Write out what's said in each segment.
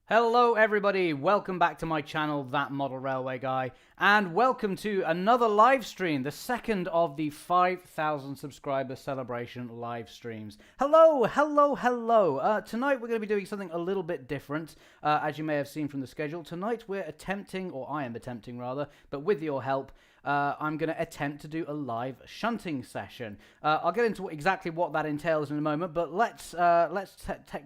Hello everybody, welcome back to my channel, That Model Railway Guy, and welcome to another live stream, the second of the 5,000 subscriber celebration live streams. Hello. Tonight we're going to be doing something a little bit different, as you may have seen from the schedule. Tonight we're attempting, or I am attempting rather, but with your help, I'm going to attempt to do a live shunting session. I'll get into exactly what that entails in a moment, but let's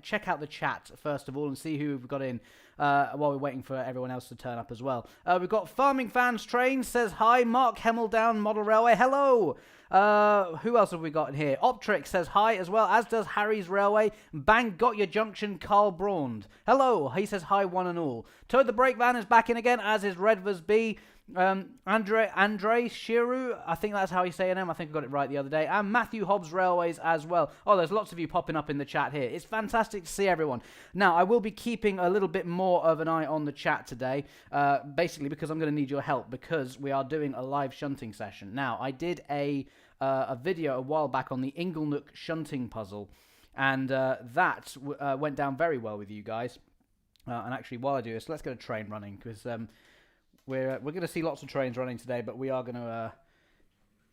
check out the chat first of all and see who we've got in while we're waiting for everyone else to turn up as well. We've got Farming Fans Train says hi. Mark Hemmeldown Model Railway, hello. Who else have we got in here? Optrix says hi as well, as does Harry's Railway. Bang Got Your Junction, Carl Braund. Hello, he says hi one and all. Toad the Brake Van is back in again, as is Redvers B. Andre Shiru, I think that's how you say your name. I think I got it right the other day. And Matthew Hobbs Railways as well. Oh, there's lots of you popping up in the chat here. It's fantastic to see everyone. Now, I will be keeping a little bit more of an eye on the chat today, basically because I'm going to need your help because we are doing a live shunting session. Now, I did a video a while back on the Inglenook shunting puzzle, and that went down very well with you guys. And actually, while I do this, let's get a train running because we're going to see lots of trains running today, but we are going to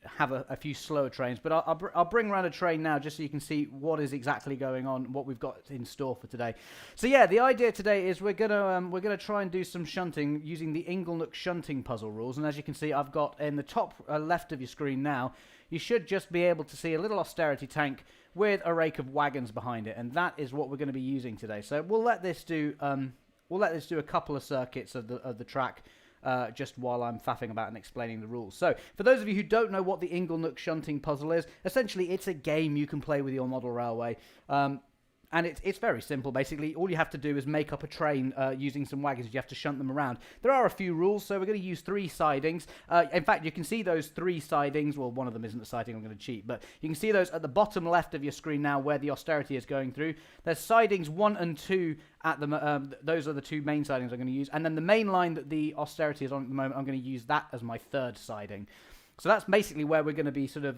have a few slower trains. But I'll bring around a train now just so you can see what is exactly going on, what we've got in store for today. So yeah, the idea today is we're gonna try and do some shunting using the Inglenook shunting puzzle rules. And as you can see, I've got in the top left of your screen now, you should just be able to see a little austerity tank with a rake of wagons behind it, and that is what we're going to be using today. So we'll let this do a couple of circuits of the track. Just while I'm faffing about and explaining the rules. So, for those of you who don't know what the Inglenook shunting puzzle is, essentially it's a game you can play with your model railway. And it's very simple, basically. All you have to do is make up a train using some wagons. You have to shunt them around. There are a few rules, so we're going to use 3 sidings. In fact, you can see those 3 sidings. Well, one of them isn't a siding, I'm going to cheat. But you can see those at the bottom left of your screen now where the austerity is going through. There's sidings 1 and 2 at the... those are the 2 main sidings I'm going to use. And then the main line that the austerity is on at the moment, I'm going to use that as my 3rd siding. So that's basically where we're going to be sort of...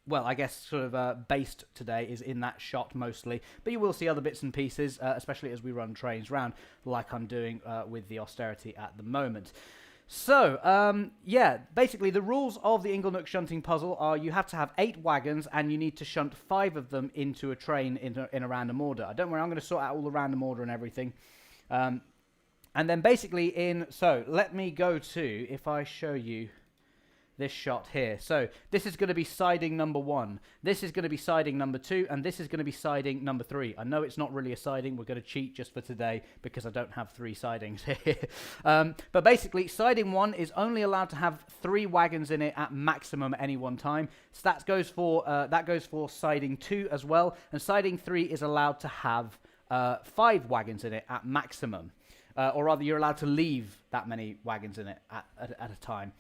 well, I guess sort of based today is in that shot mostly, but you will see other bits and pieces, especially as we run trains round, like I'm doing with the austerity at the moment. So, yeah, basically the rules of the Inglenook shunting puzzle are you have to have 8 wagons and you need to shunt 5 of them into a train in a random order. Don't worry, I'm going to sort out all the random order and everything. And then basically so let me go to, if I show you this shot here. So this is going to be siding number 1. This is going to be siding number 2, and this is going to be siding number 3. I know it's not really a siding. We're going to cheat just for today because I don't have 3 sidings here. But basically, siding 1 is only allowed to have 3 wagons in it at maximum at any one time. So that goes for siding 2 as well, and siding 3 is allowed to have 5 wagons in it at maximum. Or rather, you're allowed to leave that many wagons in it at a time.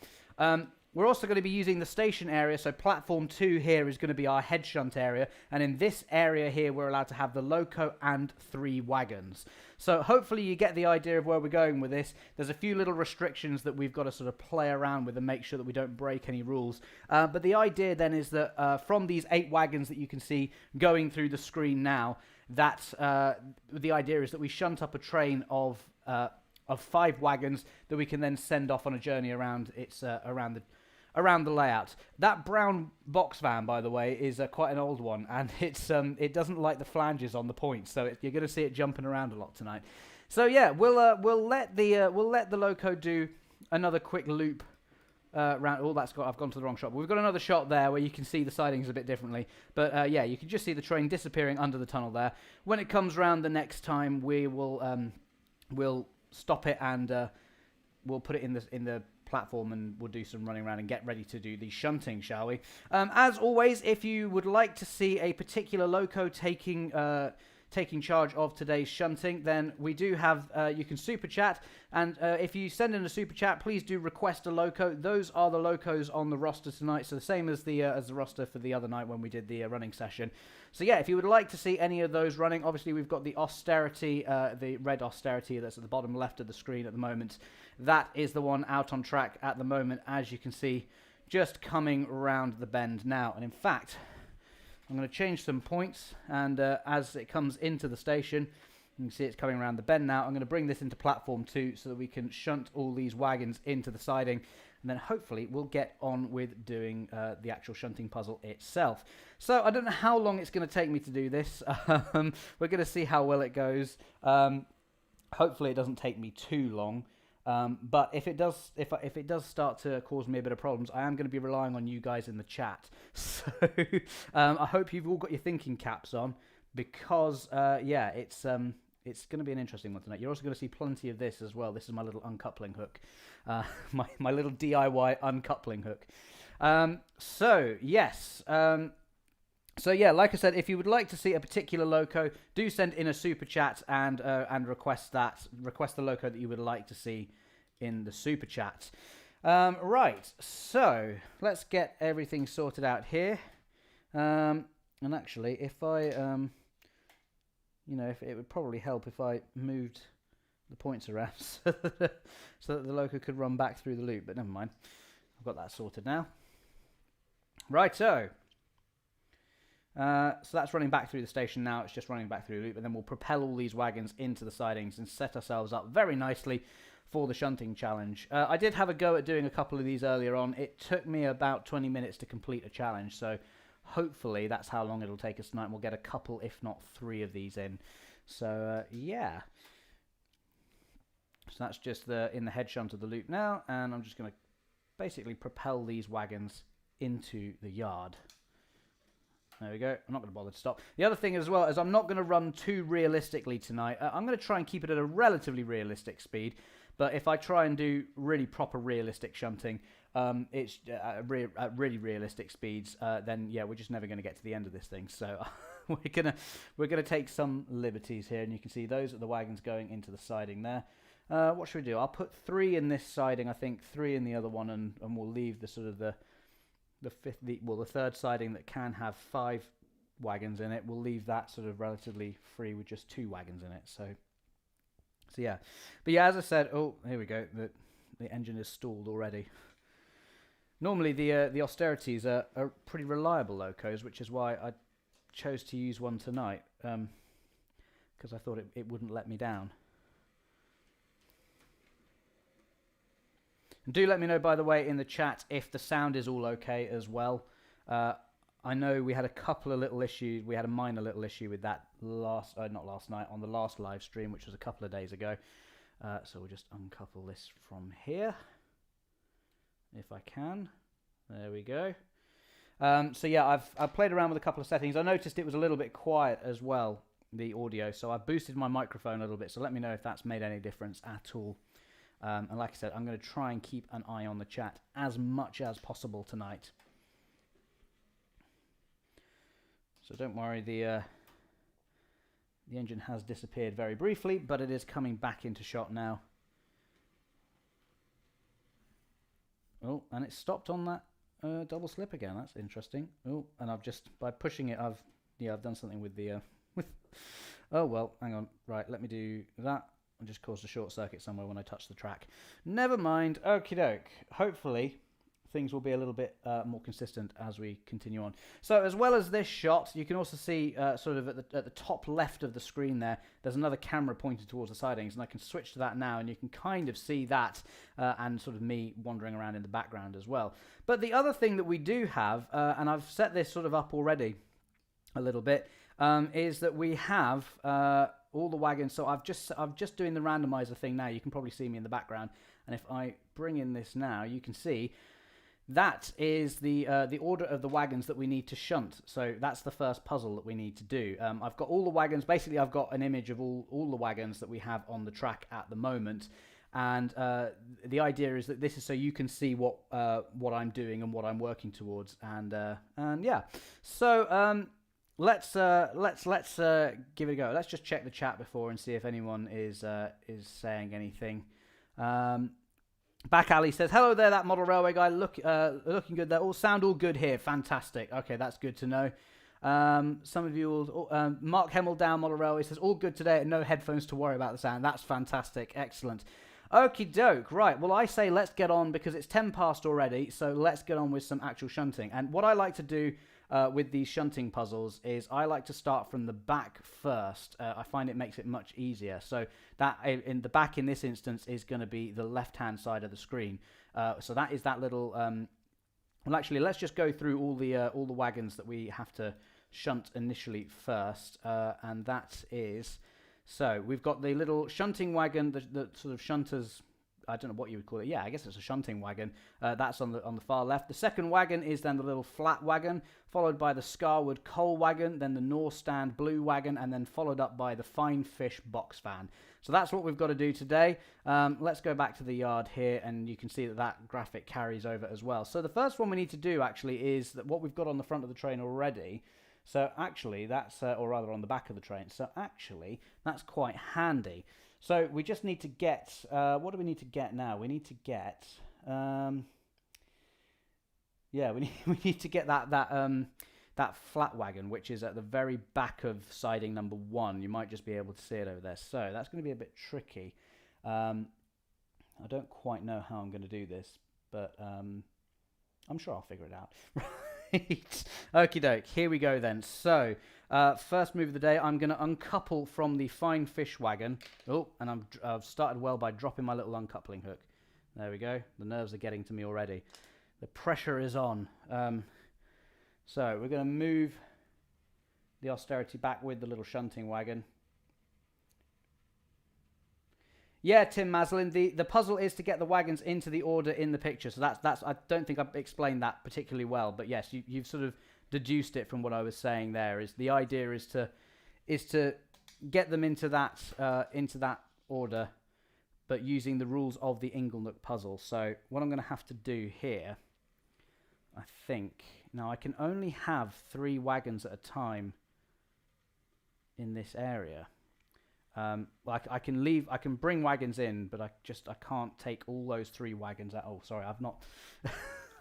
We're also going to be using the station area, so platform 2 here is going to be our head shunt area, and in this area here we're allowed to have the loco and 3 wagons. So hopefully you get the idea of where we're going with this. There's a few little restrictions that we've got to sort of play around with and make sure that we don't break any rules. But the idea then is that from these 8 wagons that you can see going through the screen now, that the idea is that we shunt up a train of 5 wagons that we can then send off on a journey around around the layout. That brown box van, by the way, is quite an old one, and it doesn't like the flanges on the points, so you're going to see it jumping around a lot tonight. So yeah, we'll let the loco do another quick loop round. Oh, I've gone to the wrong shot. But we've got another shot there where you can see the sidings a bit differently. But yeah, you can just see the train disappearing under the tunnel there. When it comes round the next time, we will we'll stop it and we'll put it in the platform and we'll do some running around and get ready to do the shunting, shall we? As always, if you would like to see a particular loco taking charge of today's shunting, then we do have, you can super chat, and if you send in a super chat, please do request a loco. Those are the locos on the roster tonight, so the same as the roster for the other night when we did the running session. So yeah, if you would like to see any of those running, obviously we've got the austerity, the red austerity that's at the bottom left of the screen at the moment. That is the one out on track at the moment, as you can see, just coming round the bend now. And in fact, I'm going to change some points, and as it comes into the station, You can see it's coming around the bend now. I'm going to bring this into platform 2 so that we can shunt all these wagons into the siding. And then hopefully we'll get on with doing the actual shunting puzzle itself. So I don't know how long it's going to take me to do this. We're going to see how well it goes. Hopefully it doesn't take me too long. But if it does, if it does start to cause me a bit of problems, I am going to be relying on you guys in the chat. So I hope you've all got your thinking caps on, because yeah, it's going to be an interesting one tonight. You're also going to see plenty of this as well. This is my little uncoupling hook, my little DIY uncoupling hook. So yes. So yeah, like I said, if you would like to see a particular loco, do send in a super chat and request the loco that you would like to see in the super chat. Right, so let's get everything sorted out here. And actually, if I, you know, if it would probably help if I moved the points around so that the loco could run back through the loop. But never mind, I've got that sorted now. Right, so that's running back through the station now. It's just running back through the loop, and then we'll propel all these wagons into the sidings and set ourselves up very nicely for the shunting challenge. I did have a go at doing a couple of these earlier on. It took me about 20 minutes to complete a challenge, so hopefully that's how long it'll take us tonight, and we'll get a couple, if not 3 of these in. So yeah. So that's just in the head shunt of the loop now, and I'm just going to basically propel these wagons into the yard. There we go. I'm not going to bother to stop. The other thing as well is I'm not going to run too realistically tonight. I'm going to try and keep it at a relatively realistic speed. But if I try and do really proper realistic shunting, it's at really realistic speeds, then yeah, we're just never going to get to the end of this thing. So we're gonna take some liberties here, and you can see those are the wagons going into the siding there. What should we do? I'll put 3 in this siding, I think 3 in the other one, and we'll leave the sort of the third siding that can have 5 wagons in it. We'll leave that sort of relatively free with just 2 wagons in it. So yeah. But yeah, as I said, oh, here we go. The engine is stalled already. Normally the austerities are pretty reliable locos, which is why I chose to use one tonight, because I thought it wouldn't let me down. And do let me know, by the way, in the chat if the sound is all okay as well. I know we had a couple of little issues. We had a minor little issue with that not last night, on the last live stream, which was a couple of days ago. So we'll just uncouple this from here, if I can. There we go. So yeah, I've played around with a couple of settings. I noticed it was a little bit quiet as well, the audio. So I've boosted my microphone a little bit. So let me know if that's made any difference at all. And like I said, I'm going to try and keep an eye on the chat as much as possible tonight. So don't worry, the engine has disappeared very briefly, but it is coming back into shot now. Oh, and it stopped on that double slip again. That's interesting. Oh, and I've just, by pushing it, I've done something with the oh well, hang on. Right, let me do that. I just caused a short circuit somewhere when I touched the track. Never mind. Okie doke. Hopefully things will be a little bit more consistent as we continue on. So as well as this shot, you can also see sort of at the top left of the screen there's another camera pointed towards the sidings, and I can switch to that now, and you can kind of see that and sort of me wandering around in the background as well. But the other thing that we do have, and I've set this sort of up already a little bit, is that we have all the wagons. So I'm just doing the randomizer thing now. You can probably see me in the background, and if I bring in this now, you can see that is the order of the wagons that we need to shunt. So that's the first puzzle that we need to do. I've got all the wagons. Basically, I've got an image of all the wagons that we have on the track at the moment. And the idea is that this is so you can see what I'm doing and what I'm working towards. And yeah, so let's give it a go. Let's just check the chat before and see if anyone is saying anything. Back Alley says, hello there, that model railway guy. Looking good there. All sound all good here. Fantastic. Okay, that's good to know. Some of you will... Mark Hemmel down model railway says, all good today and no headphones to worry about the sound. That's fantastic. Excellent. Okie doke. Right, well, I say let's get on because it's 10 past already, so let's get on with some actual shunting. And what I like to do with these shunting puzzles is I like to start from the back first. I find it makes it much easier. So that in the back in this instance is going to be the left-hand side of the screen. So that is that little... well, actually, let's just go through all the wagons that we have to shunt initially first, and that is... So we've got the little shunting wagon, the sort of shunters... I don't know what you would call it. Yeah, I guess it's a shunting wagon. That's on the far left. The second wagon is then the little flat wagon, followed by the Scarwood coal wagon, then the Norstand blue wagon, and then followed up by the Fine Fish box fan. So that's what we've got to do today. Let's go back to the yard here, and you can see that that graphic carries over as well. So the first one we need to do actually is that what we've got on the front of the train already. So actually that's, or rather on the back of the train. So actually that's quite handy. So we just need to get, what do we need to get now? We need to get, yeah, we need to get that flat wagon, which is at the very back of siding number 1. You might just be able to see it over there. So that's going to be a bit tricky. I don't quite know how I'm going to do this, but I'm sure I'll figure it out. Right. Okie doke. Here we go then. So first move of the day, I'm going to uncouple from the Fine Fish wagon. Oh, and I've started well by dropping my little uncoupling hook. There we go. The nerves are getting to me already. The pressure is on. So we're going to move the austerity back with the little shunting wagon. Yeah, Tim Maslin, the puzzle is to get the wagons into the order in the picture. So that's I don't think I've explained that particularly well, but yes, you've sort of deduced it from what I was saying there. Is the idea is to get them into that order, but using the rules of the Inglenook puzzle. So what I'm going to have to do here, I think, now I can only have 3 wagons at a time in this area. Like I can bring wagons in, but I can't take all those 3 wagons out. Oh, sorry, I've not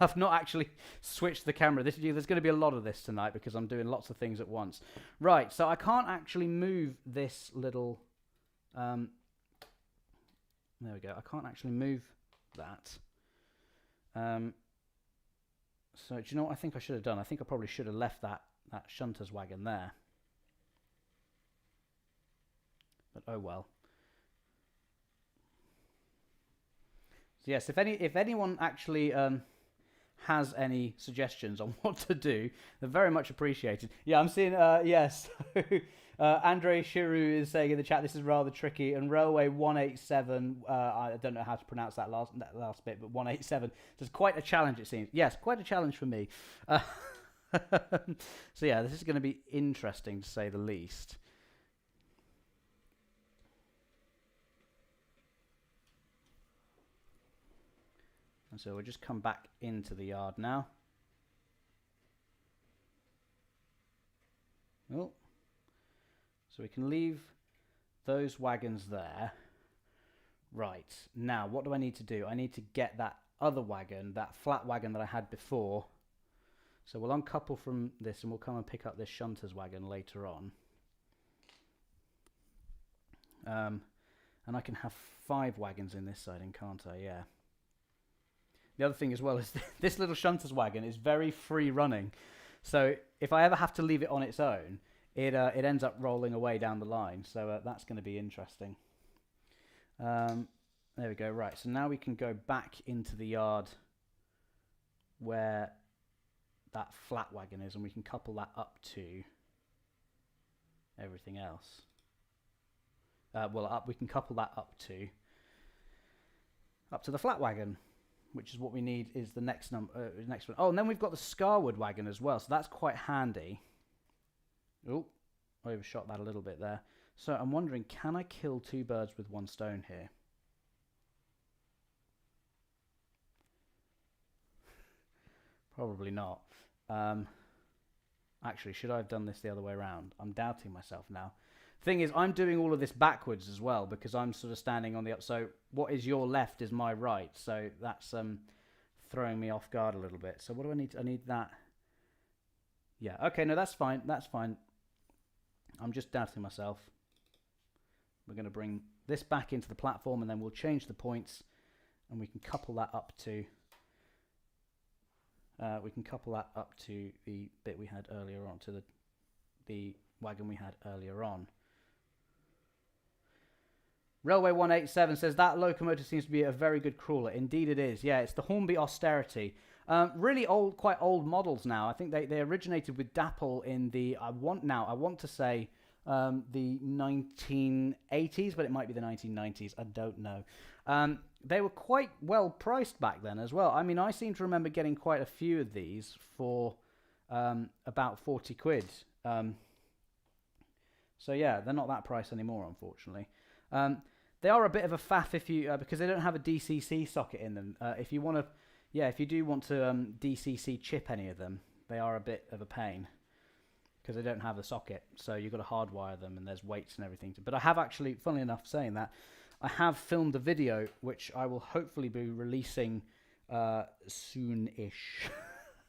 I've not actually switched the camera. There's going to be a lot of this tonight because I'm doing lots of things at once. Right, so I can't actually move this little there we go. I can't actually move that. So do you know what I think I should have done? I think I probably should have left that shunter's wagon there. But oh well. So yes, if anyone actually has any suggestions on what to do, they're very much appreciated. Yeah, I'm seeing yes. Andre Shiru is saying in the chat this is rather tricky, and Railway 187. I don't know how to pronounce that last bit, but 187. So it's quite a challenge, it seems. Yes, quite a challenge for me. So yeah, this is going to be interesting to say the least. And so we'll just come back into the yard now. Oh. So we can leave those wagons there. Right. Now, what do I need to do? I need to get that other wagon, that flat wagon that I had before. So we'll uncouple from this and we'll come and pick up this shunter's wagon later on. And I can have 5 wagons in this siding, can't I? Yeah. The other thing as well is this little shunter's wagon is very free running. So if I ever have to leave it on its own, it ends up rolling away down the line. So that's going to be interesting. There we go. Right. So now we can go back into the yard where that flat wagon is, and we can couple that up to everything else. We can couple that up to the flat wagon, which is what we need is the next one. Oh, and then we've got the Scarwood wagon as well, so that's quite handy. Oh, I overshot that a little bit there. So I'm wondering, can I kill 2 birds with 1 stone here? Probably not. Actually, should I have done this the other way around? I'm doubting myself now. Thing is, I'm doing all of this backwards as well because I'm sort of standing on the up. So what is your left is my right. So that's throwing me off guard a little bit. So what do I need? I need that. Yeah. Okay. No, that's fine. That's fine. I'm just doubting myself. We're going to bring this back into the platform, and then we'll change the points, and we can couple that up to We can couple that up to the bit we had earlier on, to the wagon we had earlier on. Railway 187 says that locomotive seems to be a very good crawler. Indeed it is. Yeah, it's the Hornby Austerity. Really old, quite old models now. I think they originated with Dapple in the, I want to say the 1980s, but it might be the 1990s. I don't know. They were quite well priced back then as well. I mean, I seem to remember getting quite a few of these for about 40 quid. So yeah, they're not that price anymore, unfortunately. They are a bit of a faff if you because they don't have a DCC socket in them. If you want to, if you do want to DCC chip any of them, they are a bit of a pain because they don't have a socket. So you've got to hardwire them, and there's weights and everything. But I have actually, funnily enough, saying that, I have filmed a video which I will hopefully be releasing soon-ish,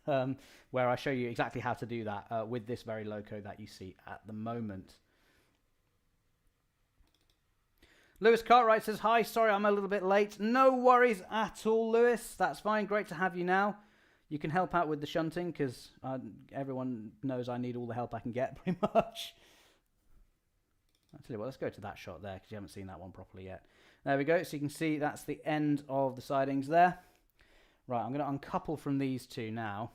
where I show you exactly how to do that with this very loco that you see at the moment. Lewis Cartwright says, hi, sorry I'm a little bit late. No worries at all, Lewis. That's fine. Great to have you now. You can help out with the shunting because everyone knows I need all the help I can get, pretty much. I'll tell you what, let's go to that shot there because you haven't seen that one properly yet. There we go. So you can see that's the end of the sidings there. Right, I'm going to uncouple from these two now,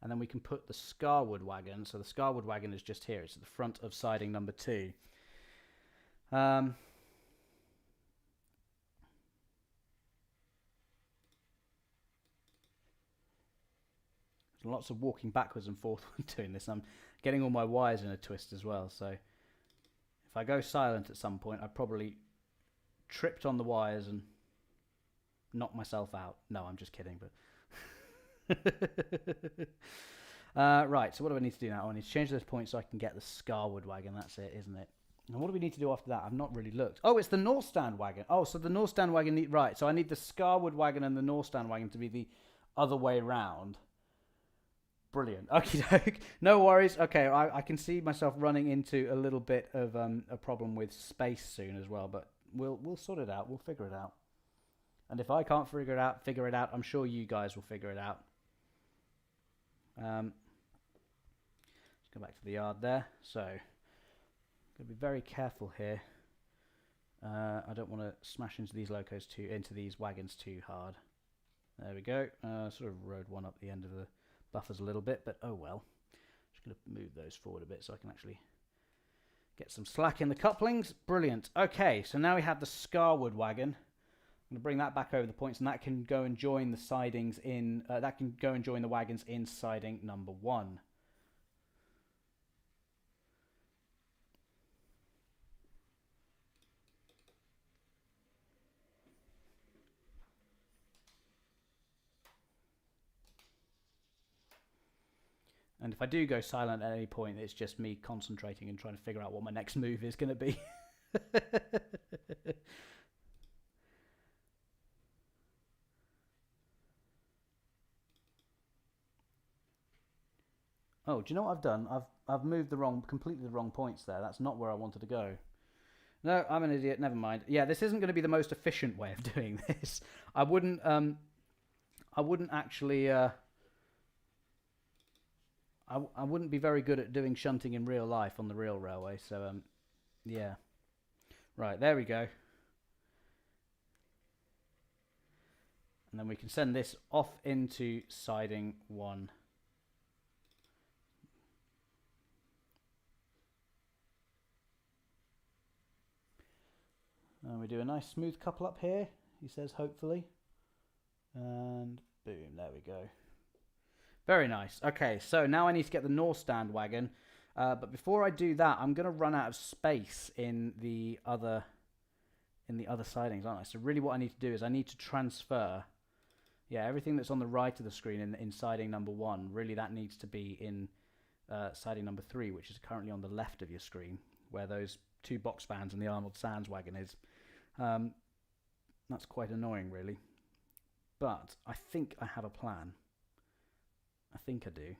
and then we can put the Scarwood wagon. So the Scarwood wagon is just here. It's at the front of siding number 2. Lots of walking backwards and forth when doing this. I'm getting all my wires in a twist as well. So if I go silent at some point, I probably tripped on the wires and knocked myself out. No, I'm just kidding. But right, so what do I need to do now? I need to change those points so I can get the Scarwood wagon. That's it, isn't it? And what do we need to do after that? I've not really looked. Oh, it's the North Stand wagon. Oh, so the North Stand wagon... Right, so I need the Scarwood wagon and the North Stand wagon to be the other way round. Brilliant. Okie doke. No worries. Okay, I can see myself running into a little bit of a problem with space soon as well, but we'll sort it out. We'll figure it out. And if I can't figure it out, I'm sure you guys will figure it out. Let's go back to the yard there. So, gotta be very careful here. I don't want to smash into these into these wagons too hard. There we go. Sort of rode one up the end of the buffers a little bit, but oh well. Just going to move those forward a bit so I can actually get some slack in the couplings. Brilliant. Okay, so now we have the Scarwood wagon. I'm going to bring that back over the points, and that can go and join the sidings in. That can go and join the wagons in siding number 1. And if I do go silent at any point, it's just me concentrating and trying to figure out what my next move is going to be. Oh, do you know what I've done? I've moved completely the wrong points there. That's not where I wanted to go. No, I'm an idiot. Never mind. Yeah, this isn't going to be the most efficient way of doing this. I wouldn't actually. I wouldn't be very good at doing shunting in real life on the real railway, so yeah. Right, there we go. And then we can send this off into siding 1. And we do a nice smooth couple up here, he says, hopefully. And boom, there we go. Very nice. Okay, so now I need to get the North Stand wagon. But before I do that, I'm going to run out of space in the other sidings, aren't I? So really what I need to do is I need to transfer, everything that's on the right of the screen in siding number 1, really that needs to be in siding number 3, which is currently on the left of your screen, where those 2 box fans and the Arnold Sands wagon is. That's quite annoying, really. But I think I have a plan. I think I do.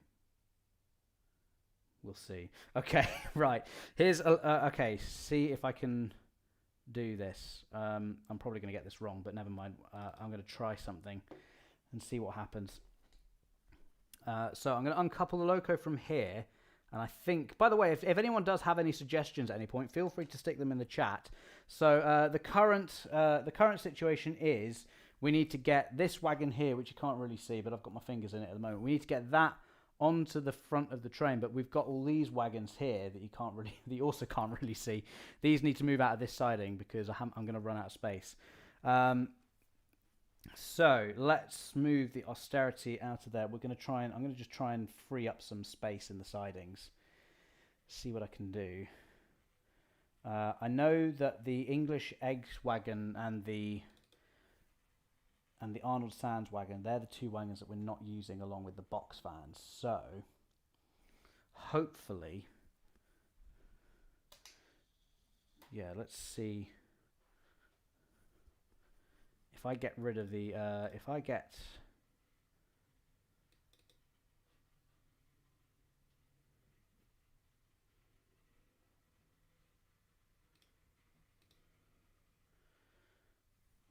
We'll see. Okay, right. Here's okay. See if I can do this. I'm probably going to get this wrong, but never mind. I'm going to try something and see what happens. So I'm going to uncouple the loco from here. And I think, by the way, if anyone does have any suggestions at any point, feel free to stick them in the chat. So the current situation is we need to get this wagon here, which you can't really see, but I've got my fingers in it at the moment. We need to get that onto the front of the train, but we've got all these wagons here that you also can't really see. These need to move out of this siding because I'm going to run out of space. So let's move the austerity out of there. I'm going to just try and free up some space in the sidings. See what I can do. I know that the English eggs wagon and the Arnold Sands wagon, they're the two wagons that we're not using along with the box vans. So hopefully, yeah, let's see. If I get rid of the,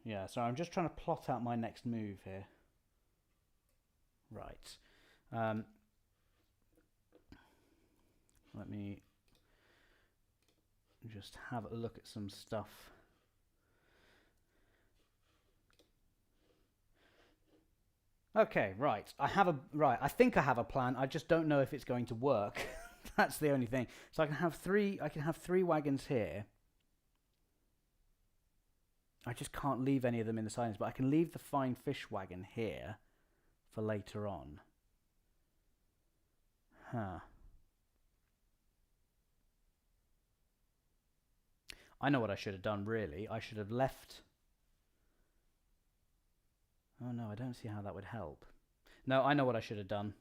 yeah, so I'm just trying to plot out my next move here. Right. Let me just have a look at some stuff. Okay, right. I think I have a plan. I just don't know if it's going to work. That's the only thing. So I can have three wagons here. I just can't leave any of them in the sidings, but I can leave the fine fish wagon here for later on. Huh. I know what I should have done, really. I should have left... Oh no, I don't see how that would help. No, I know what I should have done.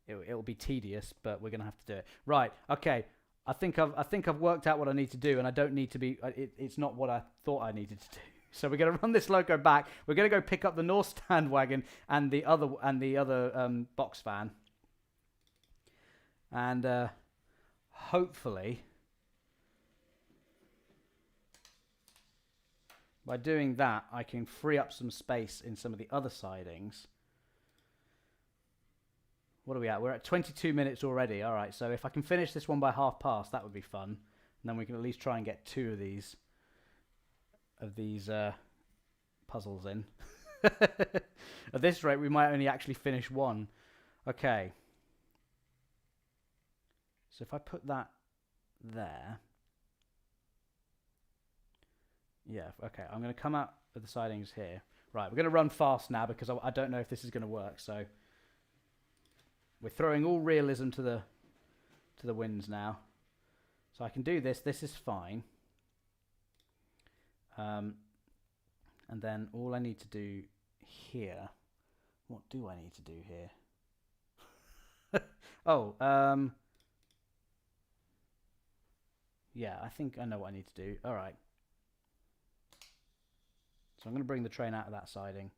It'll be tedious, but we're gonna have to do it. Right, okay. I think I've worked out what I need to do, and I don't need to be. It's not what I thought I needed to do. So we're gonna run this loco back. We're gonna go pick up the North Stand wagon and the other box van, and hopefully, by doing that, I can free up some space in some of the other sidings. What are we at? We're at 22 minutes already. All right, so if I can finish this one by 1:30, that would be fun. And then we can at least try and get two of these puzzles in. At this rate, we might only actually finish one. Okay. So if I put that there... Yeah, okay, I'm going to come out of the sidings here. Right, we're going to run fast now because I don't know if this is going to work, so... We're throwing all realism to the winds now. So I can do this. This is fine. And then all I need to do here... What do I need to do here? Yeah, I think I know what I need to do. All right. So I'm going to bring the train out of that siding.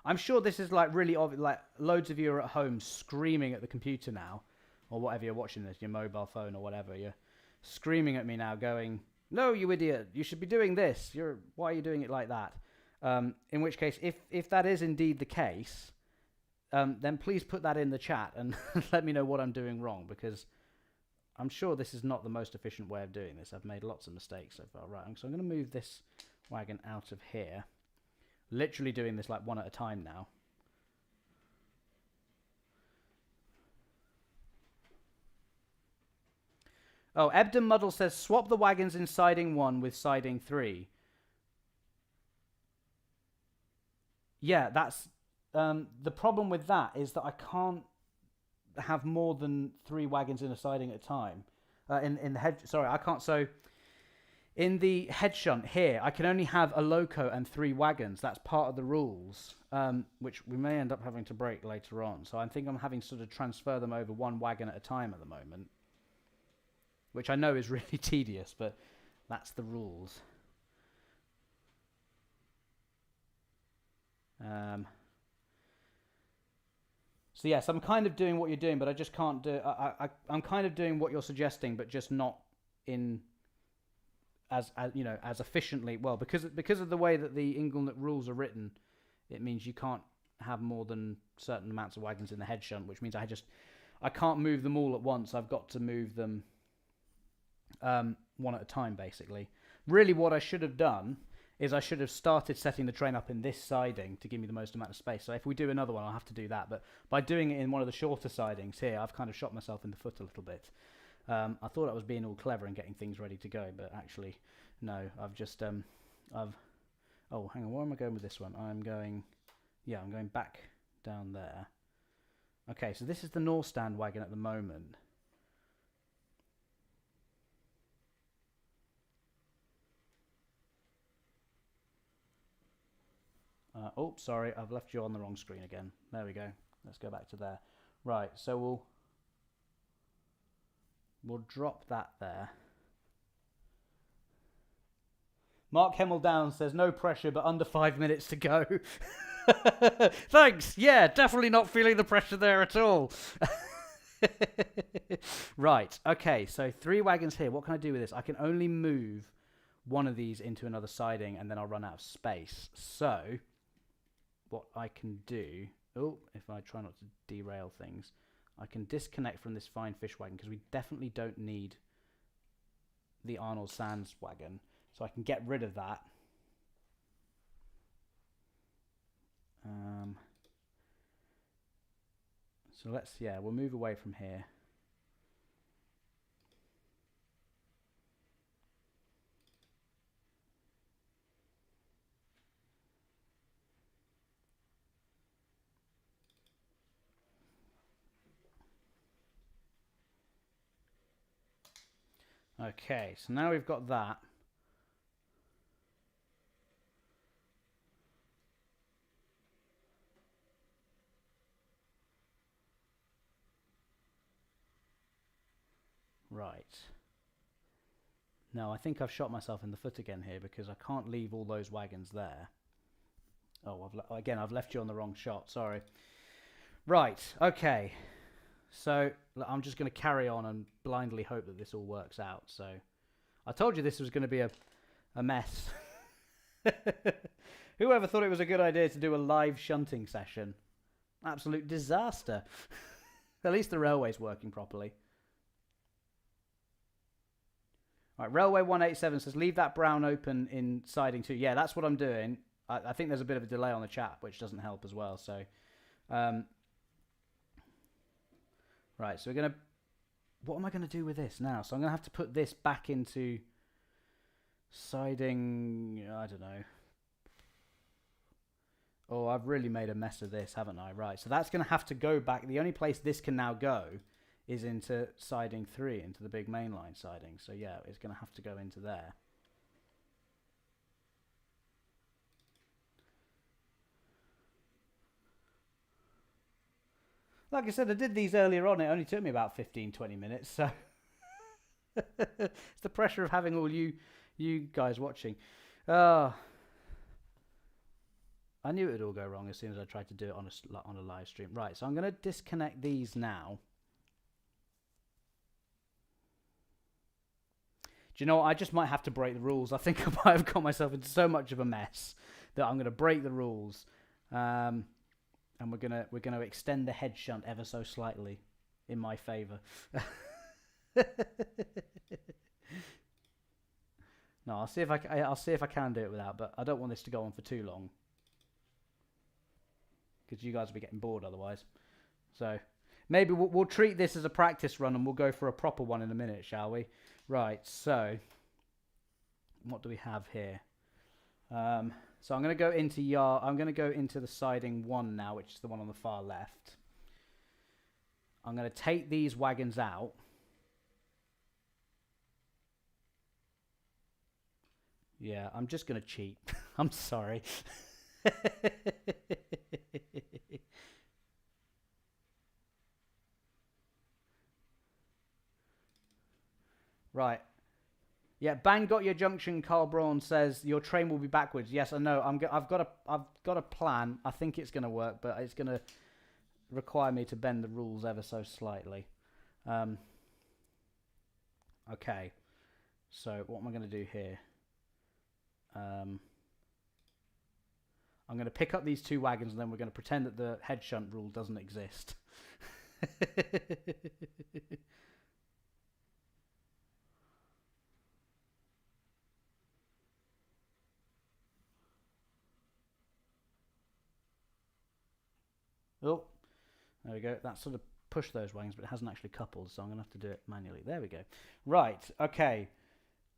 I'm sure this is like really obvious, like loads of you are at home screaming at the computer now, or whatever you're watching this, your mobile phone or whatever. You're screaming at me now going, no, you idiot, you should be doing this. Why are you doing it like that? In which case, if that is indeed the case, then please put that in the chat and let me know what I'm doing wrong, because I'm sure this is not the most efficient way of doing this. I've made lots of mistakes so far. Right, so I'm going to move this wagon out of here. Literally doing this like one at a time now. Oh, Ebden Muddle says, swap the wagons in siding 1 with siding 3. Yeah, that's... the problem with that is that I can't have more than 3 wagons in a siding at a time. In the head... Sorry, I can't... So... In the head shunt here, I can only have a loco and 3 wagons. That's part of the rules, which we may end up having to break later on. So I think I'm having to sort of transfer them over 1 wagon at a time at the moment, which I know is really tedious, but that's the rules. So yes, I'm kind of doing what you're doing, but I just can't do... I'm kind of doing what you're suggesting, but just not in... As you know, as efficiently, well, because of the way that the Inglenook rules are written, it means you can't have more than certain amounts of wagons in the head shunt, which means I can't move them all at once. I've got to move them one at a time, basically. Really, what I should have done is I should have started setting the train up in this siding to give me the most amount of space. So if we do another one, I'll have to do that. But by doing it in one of the shorter sidings here, I've kind of shot myself in the foot a little bit. I thought I was being all clever and getting things ready to go, but actually, no. I've just, oh, hang on. Where am I going with this one? I'm going back down there. Okay, so this is the North Stand wagon at the moment. Oh, sorry, I've left you on the wrong screen again. There we go. Let's go back to there. Right, so we'll drop that there. Mark Hemmeldown says, no pressure, but under 5 minutes to go. Thanks. Yeah, definitely not feeling the pressure there at all. Right, okay, so 3 wagons here. What can I do with this? I can only move one of these into another siding, and then I'll run out of space. So what I can do, if I try not to derail things, I can disconnect from this fine fish wagon, because we definitely don't need the Arnold Sands wagon. So I can get rid of that. So we'll move away from here. Okay, so now we've got that. Right. No, I think I've shot myself in the foot again here, because I can't leave all those wagons there. Oh, I've left you on the wrong shot. Sorry. Right. Okay. So I'm just going to carry on and blindly hope that this all works out. So I told you this was going to be a mess. Whoever thought it was a good idea to do a live shunting session? Absolute disaster. At least the railway's working properly. Right, Railway 187 says, leave that brown open in siding 2. Yeah, that's what I'm doing. I think there's a bit of a delay on the chat, which doesn't help as well. So, right, so we're going to... What am I going to do with this now? So I'm going to have to put this back into siding... I don't know. Oh, I've really made a mess of this, haven't I? Right, so that's going to have to go back. The only place this can now go is into siding 3, into the big mainline siding. So yeah, it's going to have to go into there. Like I said, I did these earlier on. It only took me about 15-20 minutes. So it's the pressure of having all you guys watching. I knew it would all go wrong as soon as I tried to do it on a live stream. Right, so I'm going to disconnect these now. Do you know what? I just might have to break the rules. I think I might have got myself into so much of a mess that I'm going to break the rules, and we're gonna extend the head shunt ever so slightly in my favour. No, I'll see if I can do it without, but I don't want this to go on for too long, because you guys will be getting bored otherwise. So maybe we'll treat this as a practice run, and we'll go for a proper one in a minute, shall we? Right, so what do we have here? So I'm going to go into I'm going to go into the siding 1 now, which is the one on the far left. I'm going to take these wagons out. Yeah, I'm just going to cheat. I'm sorry. Right. Yeah, Bang got your junction. Carl Braun says your train will be backwards. Yes, I know. I've got a plan. I think it's going to work, but it's going to require me to bend the rules ever so slightly. Okay. So what am I going to do here? I'm I'm going to pick up these 2 wagons, and then we're going to pretend that the head shunt rule doesn't exist. Oh, there we go. That sort of pushed those wagons, but it hasn't actually coupled, so I'm going to have to do it manually. There we go. Right, okay.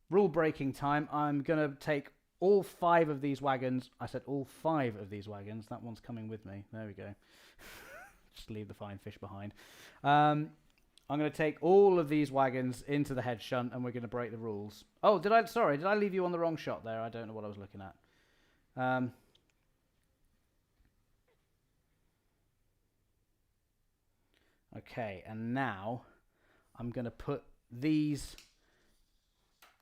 Rule breaking time. I'm going to take all 5 of these wagons. I said all 5 of these wagons. That one's coming with me. There we go. Just leave the fine fish behind. I'm going to take all of these wagons into the head shunt, and we're going to break the rules. Oh, sorry, did I leave you on the wrong shot there? I don't know what I was looking at. Okay, and now I'm going to put these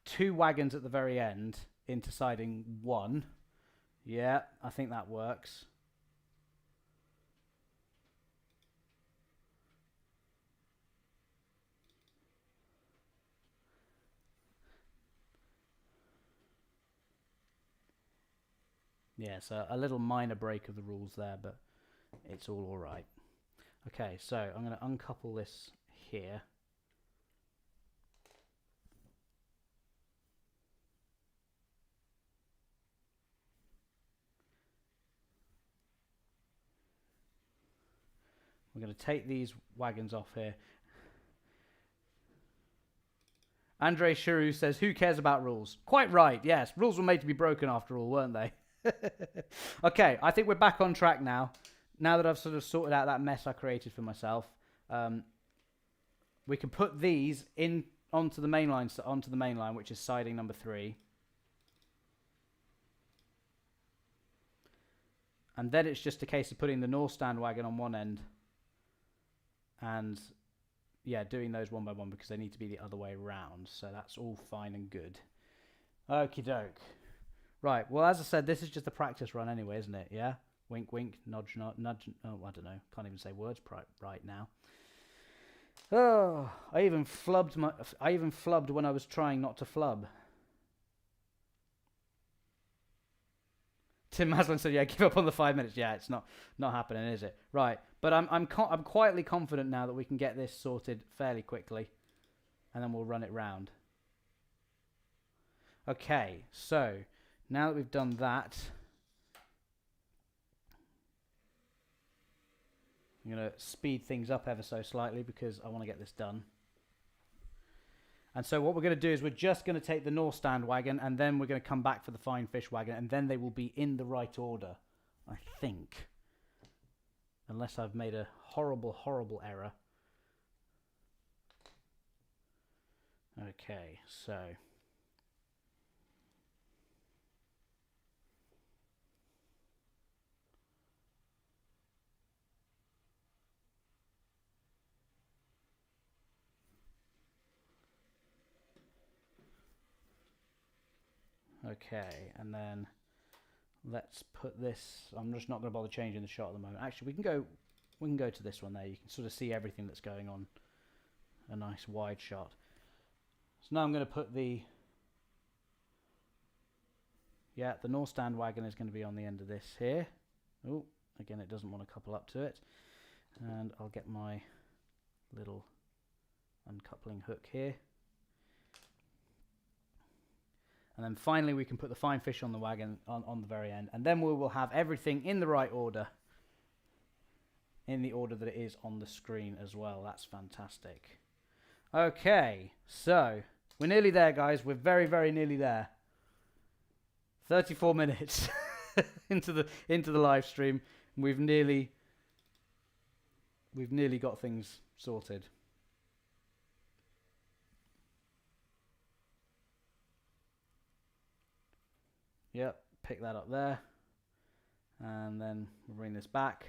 2 wagons at the very end into siding 1. Yeah, I think that works. Yeah, so a little minor break of the rules there, but it's all right. Okay, so I'm going to uncouple this here. We're going to take these wagons off here. Andre Chiru says, who cares about rules? Quite right, yes. Rules were made to be broken after all, weren't they? Okay, I think we're back on track now. Now that I've sort of sorted out that mess I created for myself, we can put these in onto the main line, which is siding number 3. And then it's just a case of putting the North Stand wagon on one end and, yeah, doing those one by one because they need to be the other way around. So that's all fine and good. Okie doke. Right, well, as I said, this is just a practice run anyway, isn't it? Yeah? Wink, wink, nudge, nudge. Oh, I don't know. Can't even say words right now. Oh, I even flubbed when I was trying not to flub. Tim Maslin said, "Yeah, give up on the 5 minutes." Yeah, it's not happening, is it? Right, but I'm quietly confident now that we can get this sorted fairly quickly, and then we'll run it round. Okay, so now that we've done that, I'm going to speed things up ever so slightly because I want to get this done. And so what we're going to do is we're just going to take the North Stand wagon and then we're going to come back for the Fine Fish wagon and then they will be in the right order, I think. Unless I've made a horrible, horrible error. Okay, so... Okay, and then let's put this. I'm just not going to bother changing the shot at the moment. Actually, we can go to this one there. You can sort of see everything that's going on. A nice wide shot. So now I'm going to put the North Stand wagon is going to be on the end of this here. Oh, again, it doesn't want to couple up to it. And I'll get my little uncoupling hook here. And then finally we can put the Fine Fish on the wagon on the very end. And then we will have everything in the right order. In the order that it is on the screen as well. That's fantastic. Okay, so we're nearly there, guys. We're very, very nearly there. 34 minutes into the live stream. We've nearly got things sorted. Yep, pick that up there. And then we'll bring this back.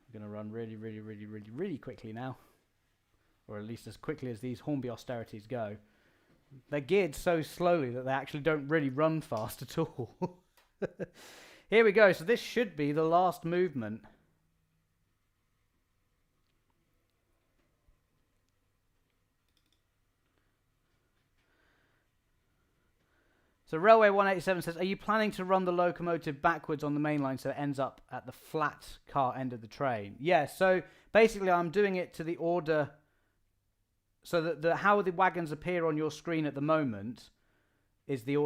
We're going to run really, really, really, really, really quickly now. Or at least as quickly as these Hornby austerities go. They're geared so slowly that they actually don't really run fast at all. Here we go. So this should be the last movement. So Railway 187 says, are you planning to run the locomotive backwards on the main line so it ends up at the flat car end of the train? Yeah, so basically I'm doing it to the order, so that how the wagons appear on your screen at the moment is the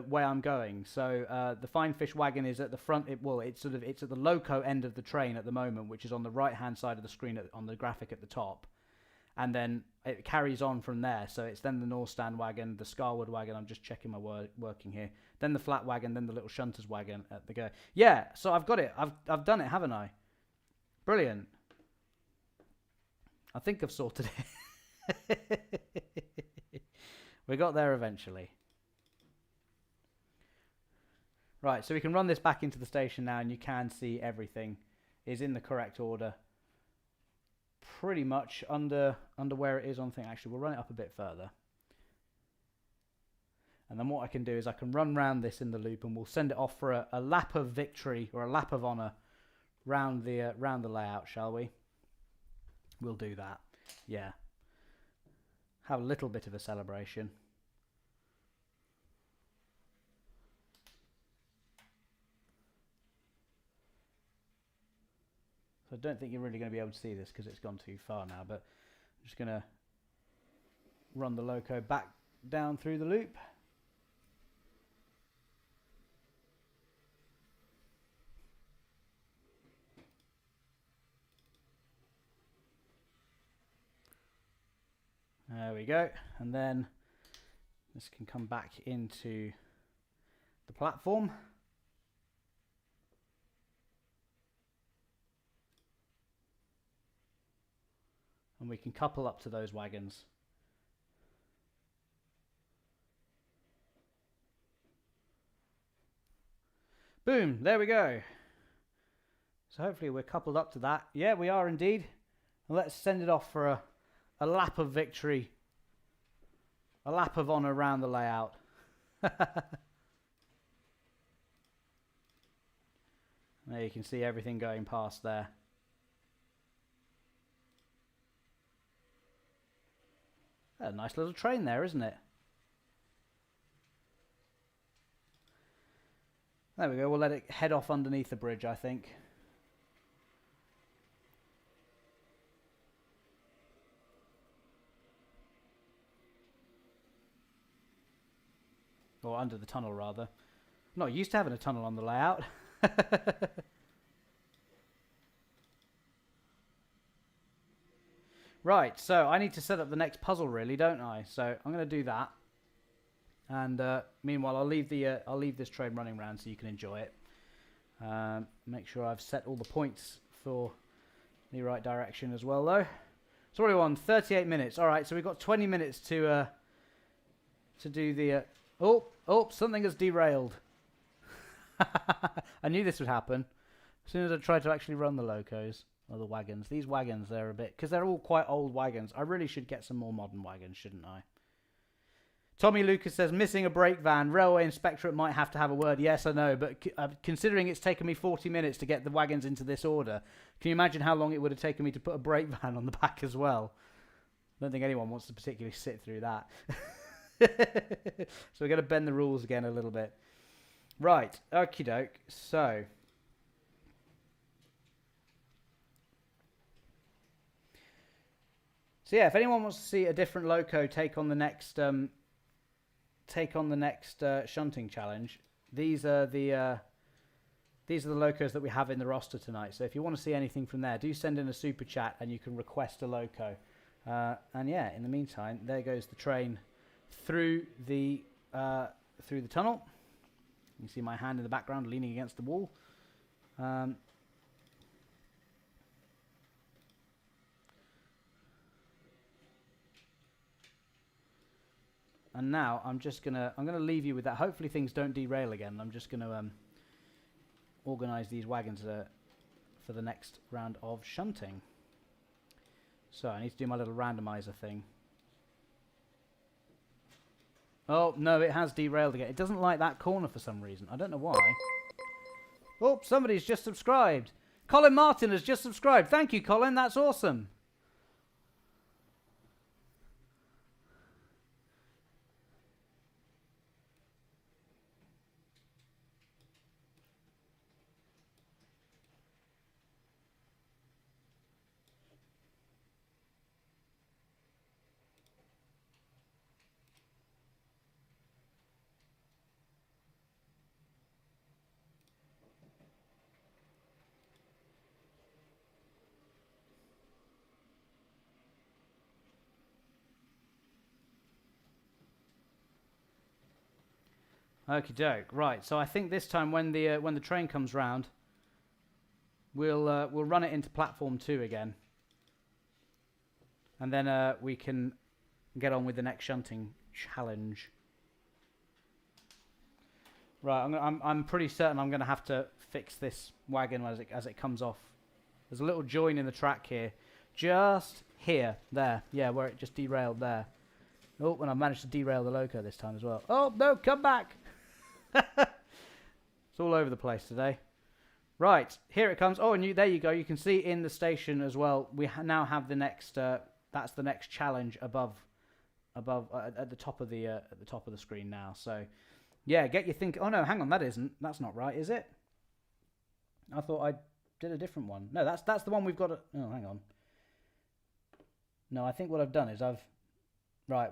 way I'm going. So the fine fish wagon is at the front. It's at the loco end of the train at the moment, which is on the right hand side of the screen on the graphic at the top, and then it carries on from there. So it's then the North Stand wagon, the Scarwood wagon. I'm just checking my working here. Then the flat wagon, then the little shunters wagon at the go. Yeah, so I've got it. I've done it, haven't I? Brilliant. I think I've sorted it. We got there eventually. Right, so we can run this back into the station now, and you can see everything is in the correct order. Pretty much under where it is on thing. Actually, we'll run it up a bit further. And then what I can do is I can run round this in the loop, and we'll send it off for a lap of victory, or a lap of honour round the layout, shall we? We'll do that. Yeah. Have a little bit of a celebration. I don't think you're really going to be able to see this because it's gone too far now, but I'm just going to run the loco back down through the loop. There we go, and then this can come back into the platform. And we can couple up to those wagons. Boom, there we go. So hopefully we're coupled up to that. Yeah, we are indeed. And let's send it off for a lap of victory. A lap of honour around the layout. There you can see everything going past there. A nice little train there, isn't it? There we go. We'll let it head off underneath the bridge, I think. Or under the tunnel, rather. I'm not used to having a tunnel on the layout. Right, so I need to set up the next puzzle, really, don't I? So I'm going to do that, and meanwhile I'll leave this train running around so you can enjoy it. Make sure I've set all the points for the right direction as well, though. So what are we on? 38 minutes. All right, so we've got 20 minutes to do the. Oh! Something has derailed. I knew this would happen as soon as I tried to actually run the locos. Or the wagons. These wagons, they're a bit... because they're all quite old wagons. I really should get some more modern wagons, shouldn't I? Tommy Lucas says, missing a brake van. Railway Inspectorate might have to have a word. Yes, I know, but considering it's taken me 40 minutes to get the wagons into this order, can you imagine how long it would have taken me to put a brake van on the back as well? I don't think anyone wants to particularly sit through that. So we're going to bend the rules again a little bit. Right, okie doke. So yeah, if anyone wants to see a different loco take on the next shunting challenge, these are the locos that we have in the roster tonight. So if you want to see anything from there, do send in a super chat and you can request a loco. And yeah, in the meantime, there goes the train through the tunnel. You can see my hand in the background leaning against the wall. And now I'm gonna leave you with that. Hopefully things don't derail again. I'm just gonna organise these wagons for the next round of shunting. So I need to do my little randomizer thing. Oh no, it has derailed again. It doesn't like that corner for some reason. I don't know why. Oh, somebody's just subscribed. Colin Martin has just subscribed. Thank you, Colin. That's awesome. Okie doke. Right. So I think this time when the train comes round, we'll run it into platform 2 again, and then we can get on with the next shunting challenge. Right. I'm pretty certain I'm gonna have to fix this wagon as it comes off. There's a little join in the track here, just here, there. Yeah, where it just derailed there. Oh, and I managed to derail the loco this time as well. Oh no, come back! It's all over the place today. Right, here it comes. Oh, and there you go. You can see in the station as well. We now have the next. That's the next challenge above at the top of the screen now. So, yeah, get your think. Oh no, hang on, that's not right, is it? I thought I did a different one. No, that's the one we've got. Oh, hang on. No, I think what I've done is right.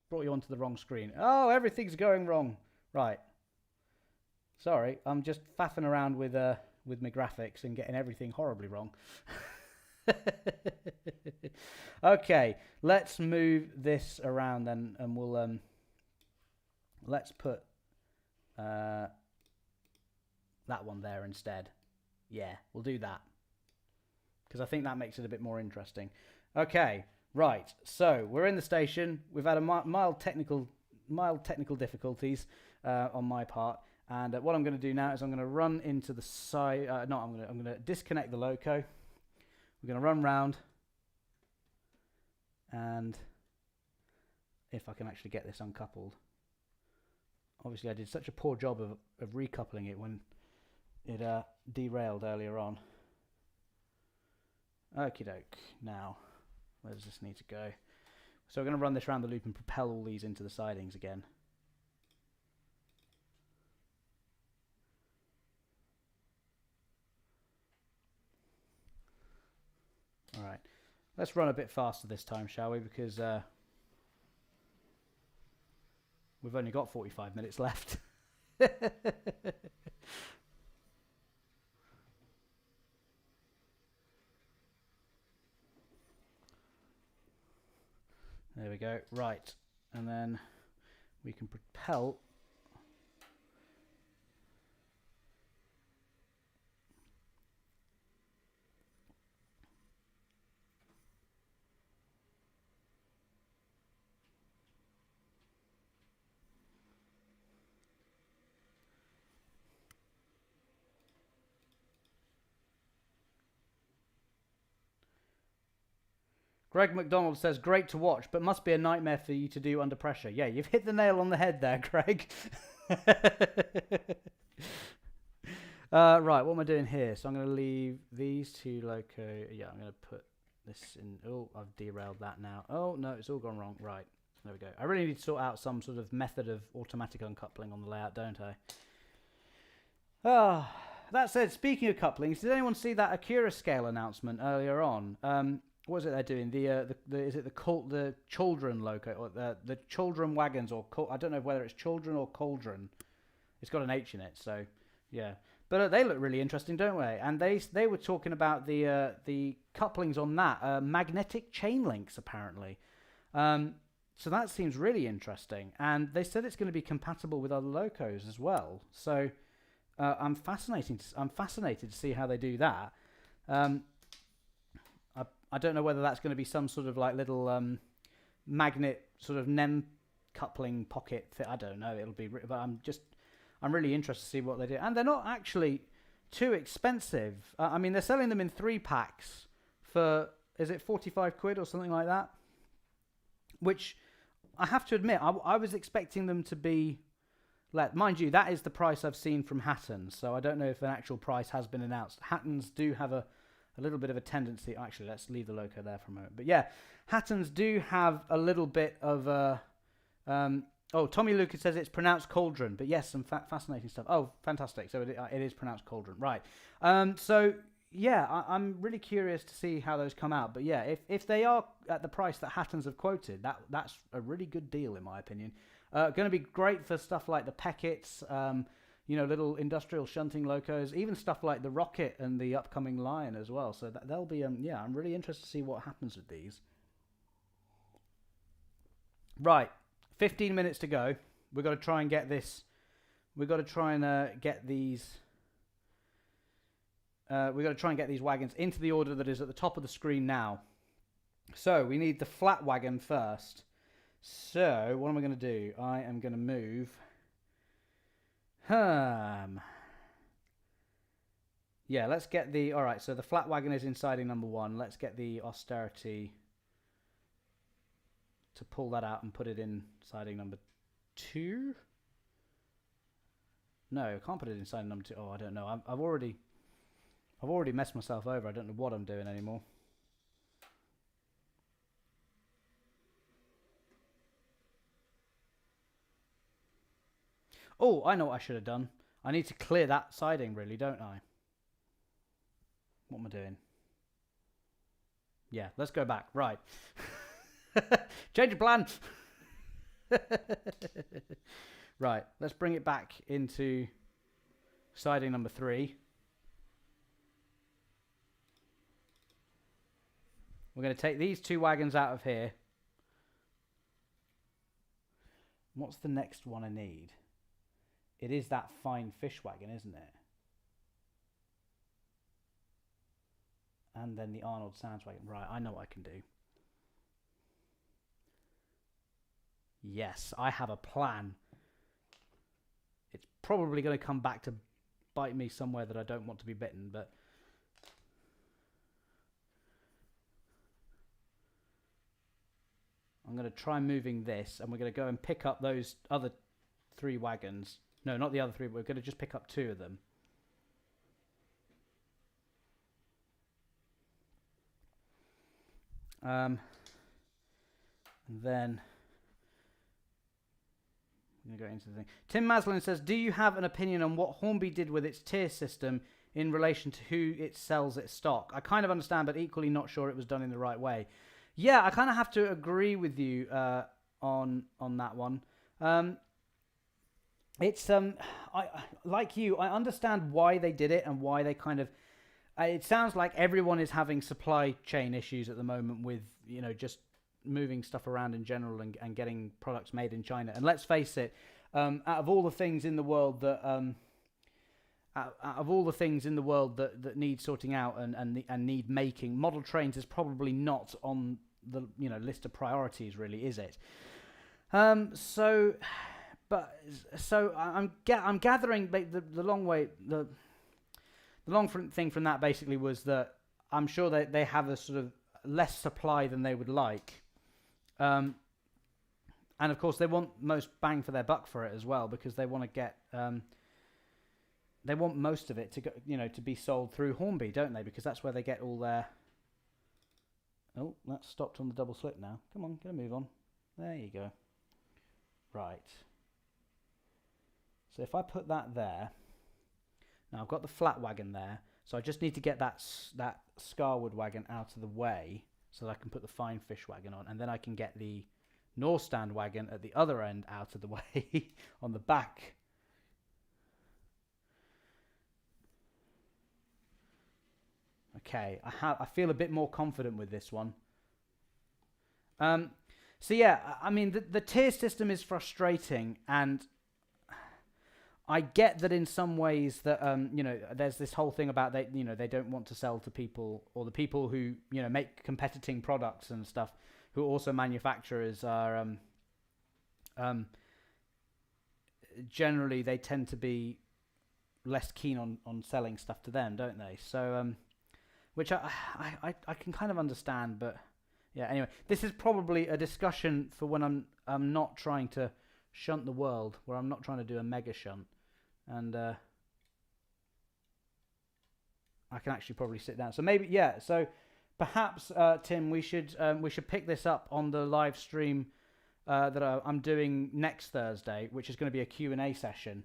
Brought you onto the wrong screen. Oh, everything's going wrong. Right. Sorry, I'm just faffing around with my graphics and getting everything horribly wrong. Okay, let's move this around then, and we'll let's put that one there instead. Yeah, we'll do that because I think that makes it a bit more interesting. Okay. Right, so we're in the station. We've had a mild technical difficulties on my part, and what I'm going to do now is I'm going to run into the side. I'm going to disconnect the loco. We're going to run round, and if I can actually get this uncoupled. Obviously, I did such a poor job of recoupling it when it derailed earlier on. Okie doke. Now, where does this need to go? So we're going to run this around the loop and propel all these into the sidings again. All right, let's run a bit faster this time, shall we? Because we've only got 45 minutes left. There we go. Right, and then we can propel. Greg McDonald says, great to watch, but must be a nightmare for you to do under pressure. Yeah, you've hit the nail on the head there, Greg. Right, what am I doing here? So I'm going to leave these two loco. Yeah, I'm going to put this in. Oh, I've derailed that now. Oh, no, it's all gone wrong. Right, there we go. I really need to sort out some sort of method of automatic uncoupling on the layout, don't I? Ah, that said, speaking of couplings, did anyone see that Acura scale announcement earlier on? What is it they're doing? Is it the children loco, or the children wagons, or I don't know whether it's children or cauldron. It's got an H in it, so yeah. But they look really interesting, don't they? And they were talking about the couplings on that magnetic chain links apparently. So that seems really interesting, and they said it's going to be compatible with other locos as well. So I'm fascinated to see how they do that. I don't know whether that's going to be some sort of like little magnet sort of NEM coupling pocket thing. I don't know. It'll be, but I'm really interested to see what they do. And they're not actually too expensive. I mean, they're selling them in 3 packs for, is it 45 quid or something like that? Which I have to admit, I was expecting them to be, mind you, that is the price I've seen from Hatton's. So I don't know if an actual price has been announced. Hatton's do have a little bit of a tendency. Actually, let's leave the loco there for a moment. But yeah, Hatton's do have a little bit of a. Oh, Tommy Lucas says it's pronounced cauldron, but yes, some fascinating stuff. Oh, fantastic! So it is pronounced cauldron, right? So yeah, I'm really curious to see how those come out. But yeah, if they are at the price that Hatton's have quoted, that's a really good deal in my opinion. Going to be great for stuff like the Peckets. you know, little industrial shunting locos, even stuff like the Rocket and the upcoming Lion as well. So they'll be, yeah, I'm really interested to see what happens with these. Right, 15 minutes to go. We've got to try and get this. We've got to try and get these. We've got to try and get these wagons into the order that is at the top of the screen now. So we need the flat wagon first. So what am I going to do? I am going to move. Yeah, let's get the... All right, so the flat wagon is in siding number 1. Let's get the austerity to pull that out and put it in siding number 2. No, I can't put it in siding number 2. Oh, I don't know. I've already messed myself over. I don't know what I'm doing anymore. Oh, I know what I should have done. I need to clear that siding, really, don't I? What am I doing? Yeah, let's go back. Right. Change of plan. Right, let's bring it back into siding number 3. We're going to take these 2 wagons out of here. What's the next one I need? It is that fine fish wagon, isn't it? And then the Arnold Sands wagon. Right, I know what I can do. Yes, I have a plan. It's probably going to come back to bite me somewhere that I don't want to be bitten, but... I'm going to try moving this, and we're going to go and pick up those other 3 wagons. No, not the other 3, but we're going to just pick up 2 of them. And then I'm going to go into the thing. Tim Maslin says, do you have an opinion on what Hornby did with its tier system in relation to who it sells its stock? I kind of understand, but equally not sure it was done in the right way. Yeah, I kind of have to agree with you on that one. It's I like you. I understand why they did it and why they kind of. It sounds like everyone is having supply chain issues at the moment with, you know, just moving stuff around in general and getting products made in China. And let's face it, out of all the things in the world that that need sorting out and need making, model trains is probably not on the, you know, list of priorities, really, is it? So I'm gathering the long thing from that basically was that I'm sure they have a sort of less supply than they would like, and of course they want most bang for their buck for it as well, because they want to get they want most of it to go, you know, to be sold through Hornby, don't they? Because that's where they get all their... Oh, that's stopped on the double slip now. Come on, get a move on. There you go. Right. So if I put that there, now I've got the flat wagon there, so I just need to get that Scarwood wagon out of the way so that I can put the fine fish wagon on, and then I can get the North Stand wagon at the other end out of the way on the back. Okay, I feel a bit more confident with this one. So yeah, I mean the tier system is frustrating, and I get that in some ways that you know, there's this whole thing about they don't want to sell to people, or the people who, you know, make competing products and stuff, who are also manufacturers, are generally they tend to be less keen on selling stuff to them, don't they? So which I can kind of understand, but yeah. Anyway, this is probably a discussion for when I'm not trying to shunt the world, where I'm not trying to do a mega shunt, and I can actually probably sit down. So maybe, yeah. So perhaps Tim, we should pick this up on the live stream that I'm doing next Thursday, which is going to be a Q&A session,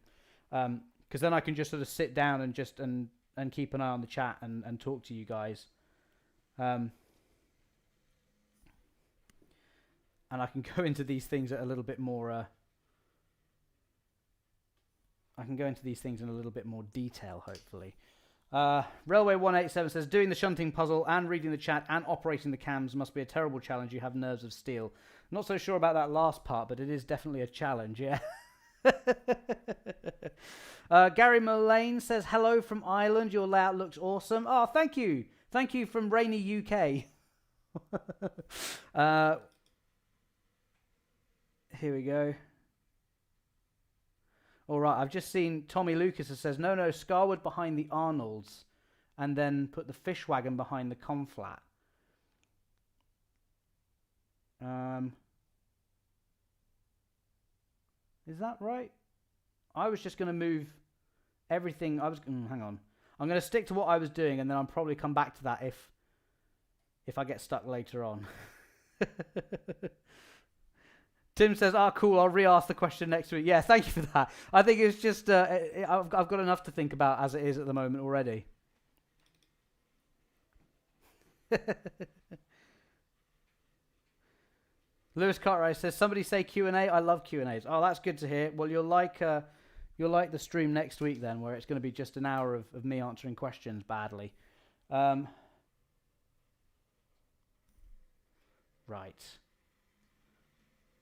because then I can just sort of sit down and just and keep an eye on the chat and talk to you guys. And I can go into these things at a little bit more I can go into these things in a little bit more detail, hopefully. Railway 187 says, doing the shunting puzzle and reading the chat and operating the cams must be a terrible challenge. You have nerves of steel. Not so sure about that last part, but it is definitely a challenge, yeah. Gary Mullane says, hello from Ireland. Your layout looks awesome. Oh, thank you. Thank you from rainy UK. Here we go. All right, I've just seen Tommy Lucas that says, no, Scarwood behind the Arnolds, and then put the fish wagon behind the conflat. Is that right? I was just going to move everything. Hang on. I'm going to stick to what I was doing, and then I'll probably come back to that if I get stuck later on. Tim says, cool, I'll re-ask the question next week. Yeah, thank you for that. I think it's just, I've got enough to think about as it is at the moment already. Lewis Cartwright says, somebody say Q&A. I love Q&As. Oh, that's good to hear. Well, you'll like the stream next week then, where it's going to be just an hour of me answering questions badly. Right.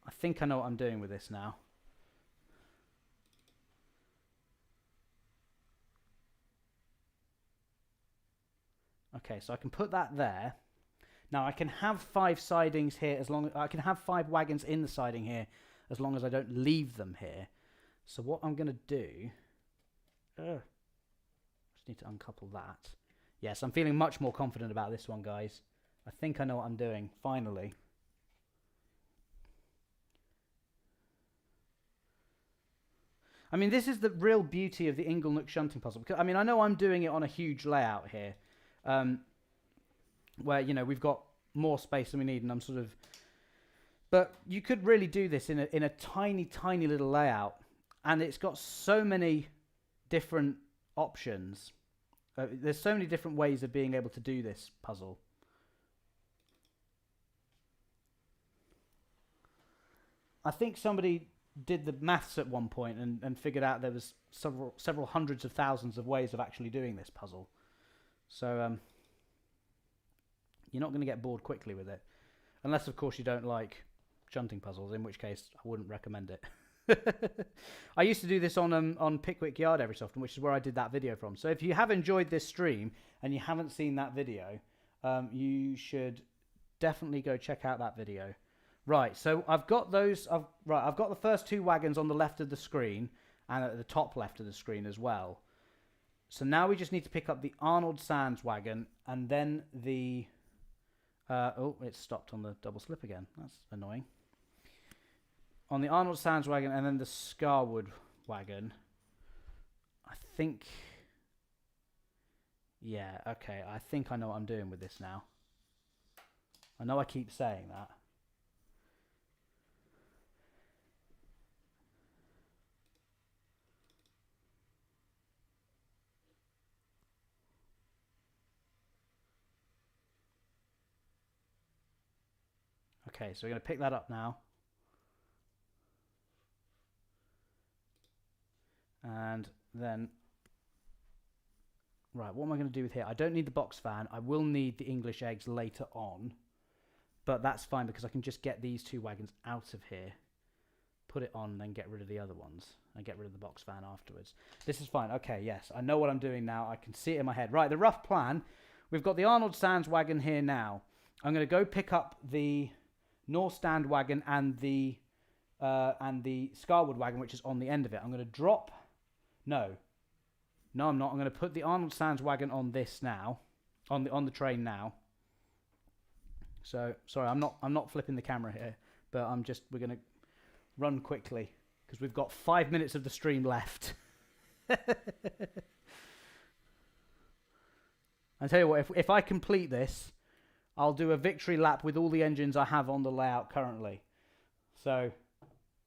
I think I know what I'm doing with this now. Okay, so I can put that there. Now I can have 5 sidings here as long as I can have 5 wagons in the siding here as long as I don't leave them here. So what I'm going to do, just need to uncouple that. Yes, I'm feeling much more confident about this one, guys. I think I know what I'm doing, finally. I mean, this is the real beauty of the Inglenook shunting puzzle. Because, I mean, I know I'm doing it on a huge layout here, where, you know, we've got more space than we need, and I'm sort of... But you could really do this in a tiny, tiny little layout, and it's got so many different options. There's so many different ways of being able to do this puzzle. I think somebody did the maths at one point and figured out there was several hundreds of thousands of ways of actually doing this puzzle. So you're not going to get bored quickly with it. Unless, of course, you don't like shunting puzzles, in which case I wouldn't recommend it. I used to do this on Pickwick Yard every so often, which is where I did that video from. So if you have enjoyed this stream and you haven't seen that video, you should definitely go check out that video. Right, so I've got those. I've got the first 2 wagons on the left of the screen and at the top left of the screen as well. So now we just need to pick up the Arnold Sands wagon and then the... oh, it stopped on the double slip again. That's annoying. On the Arnold Sands wagon and then the Scarwood wagon. I think... Yeah, okay. I think I know what I'm doing with this now. I know I keep saying that. Okay, so we're going to pick that up now. And then, right, what am I going to do with here? I don't need the box fan. I will need the English eggs later on. But that's fine because I can just get these 2 wagons out of here, put it on, then get rid of the other ones, and get rid of the box fan afterwards. This is fine. Okay, yes, I know what I'm doing now. I can see it in my head. Right, the rough plan. We've got the Arnold Sands wagon here now. I'm going to go pick up the North Stand wagon and the Scarwood wagon, which is on the end of it. I'm going to drop... No, I'm not. I'm going to put the Arnold Sands wagon on this now, on the train now. So sorry, I'm not flipping the camera here, but we're going to run quickly because we've got 5 minutes of the stream left. I tell you what, if I complete this, I'll do a victory lap with all the engines I have on the layout currently. So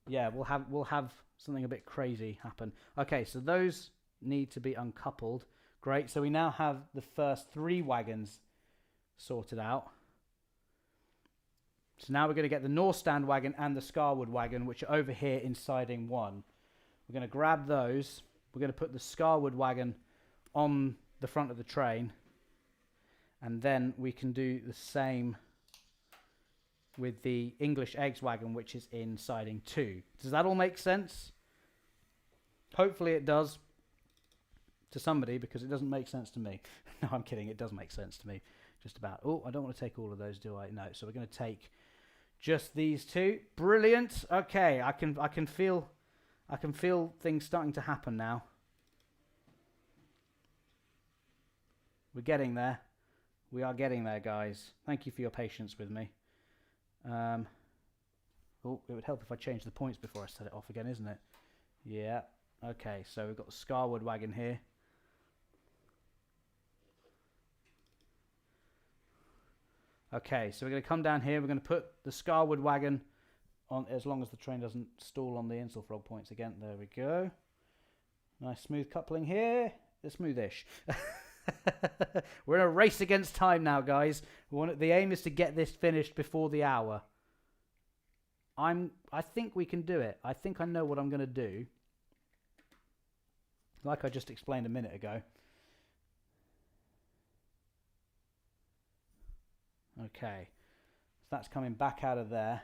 yeah, we'll have something a bit crazy happen. Okay, so those need to be uncoupled. Great. So we now have the first 3 wagons sorted out. So now we're going to get the North Stand wagon and the Scarwood wagon, which are over here in siding 1. We're going to grab those we're going to put the Scarwood wagon on the front of the train, and then we can do the same with the English eggs wagon, which is in siding 2. Does that all make sense? Hopefully it does to somebody, because it doesn't make sense to me. No, I'm kidding. It does make sense to me. Just about. Oh, I don't want to take all of those, do I? No. So we're going to take just these 2. Brilliant. Okay, I can feel things starting to happen now. We're getting there. We are getting there, guys. Thank you for your patience with me. Oh, it would help if I changed the points before I set it off again, isn't it? Yeah. Okay, so we've got the Scarwood wagon here. Okay, so we're going to come down here. We're going to put the Scarwood wagon on, as long as the train doesn't stall on the Insulfrog points again. There we go. Nice smooth coupling here. It's smoothish. We're in a race against time now, guys. The aim is to get this finished before the hour. I think we can do it. I think I know what I'm going to do. Like I just explained a minute ago. Okay, so that's coming back out of there.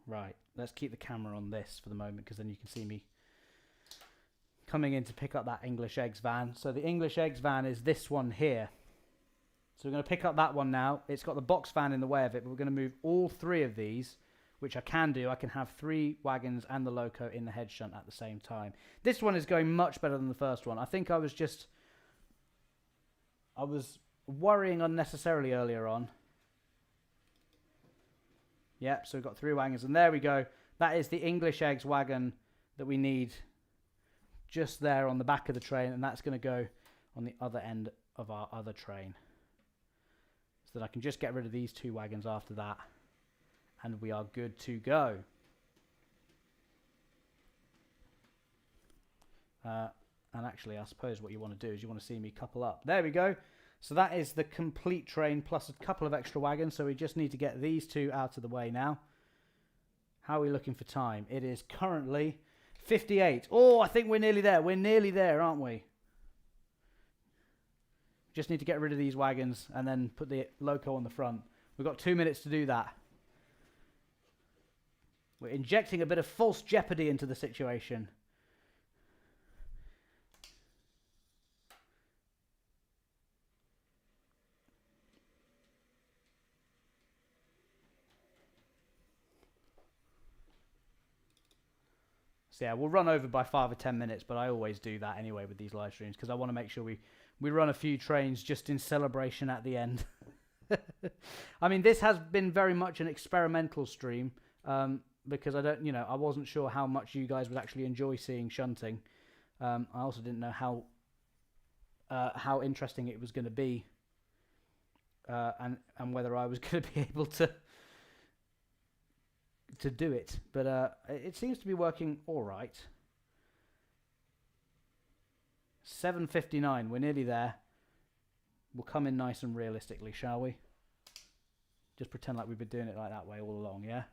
Right, let's keep the camera on this for the moment, because then you can see me coming in to pick up that English eggs van. So the English eggs van is this one here. So we're going to pick up that one now. It's got the box van in the way of it, but we're going to move all 3 of these, which I can do. I can have 3 wagons and the loco in the head shunt at the same time. This one is going much better than the first one. I think I was worrying unnecessarily earlier on. Yep, so we've got 3 wagons, and there we go. That is the English eggs wagon that we need just there on the back of the train, and that's going to go on the other end of our other train. So that I can just get rid of these 2 wagons after that, and we are good to go. And actually, I suppose what you want to do is you want to see me couple up. There we go. So that is the complete train plus a couple of extra wagons. So we just need to get these 2 out of the way now. How are we looking for time? It is currently 58. Oh, I think we're nearly there. We're nearly there, aren't we? Just need to get rid of these wagons and then put the loco on the front. We've got 2 minutes to do that. We're injecting a bit of false jeopardy into the situation. So yeah, we'll run over by 5 or 10 minutes, but I always do that anyway with these live streams, because I want to make sure we run a few trains just in celebration at the end. I mean, this has been very much an experimental stream, because I wasn't sure how much you guys would actually enjoy seeing shunting. I also didn't know how interesting it was going to be, and whether I was going to be able to do it, but it seems to be working all right. 7:59, we're nearly there. We'll come in nice and realistically, shall we? Just pretend like we've been doing it like that way all along, yeah?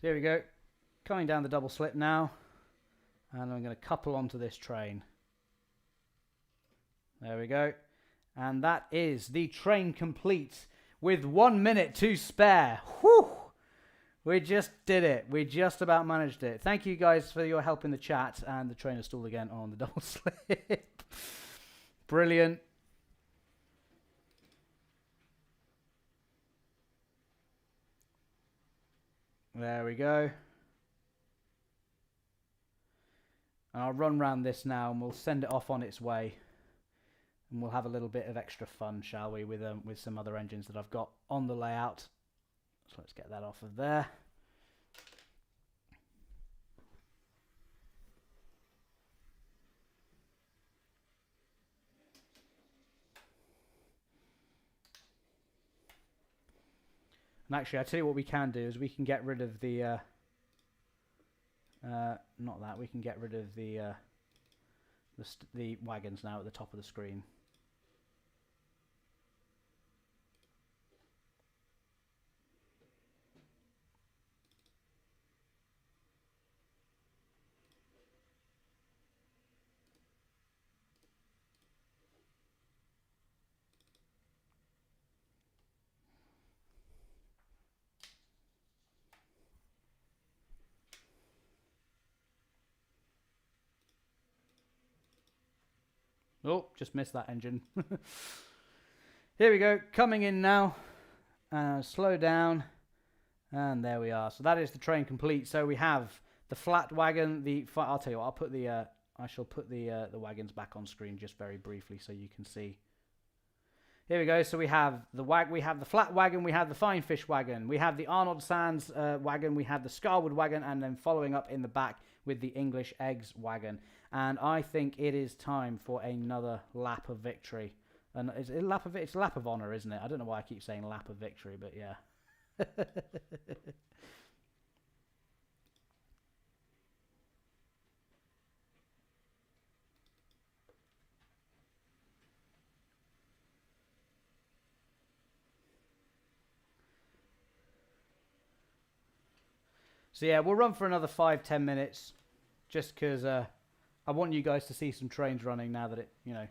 There we go. Coming down the double slip now, and I'm going to couple onto this train. There we go. And that is the train complete with 1 minute to spare. Whew! We just did it. We just about managed it. Thank you guys for your help in the chat. And the train is stalled again on the double slip. Brilliant. There we go. And I'll run round this now and we'll send it off on its way. And we'll have a little bit of extra fun, shall we, with some other engines that I've got on the layout. So let's get that off of there. And actually, I tell you what we can do is we can get rid of the we can get rid of the the wagons now at the top of the screen. Oh, just missed that engine. Here we go, coming in now. Slow down, and there we are. So that is the train complete. So we have the flat wagon. I'll tell you what. I shall put the wagons back on screen just very briefly so you can see. Here we go. So we have we have the flat wagon, we have the fine fish wagon, we have the Arnold Sands wagon, we have the Scarwood wagon, and then following up in the back with the English Eggs wagon. And I think it is time for another lap of victory. And it's a lap of honor, isn't it? I don't know why I keep saying lap of victory, but yeah. So yeah, we'll run for another 5-10 minutes, just because I want you guys to see some trains running now that it, you know,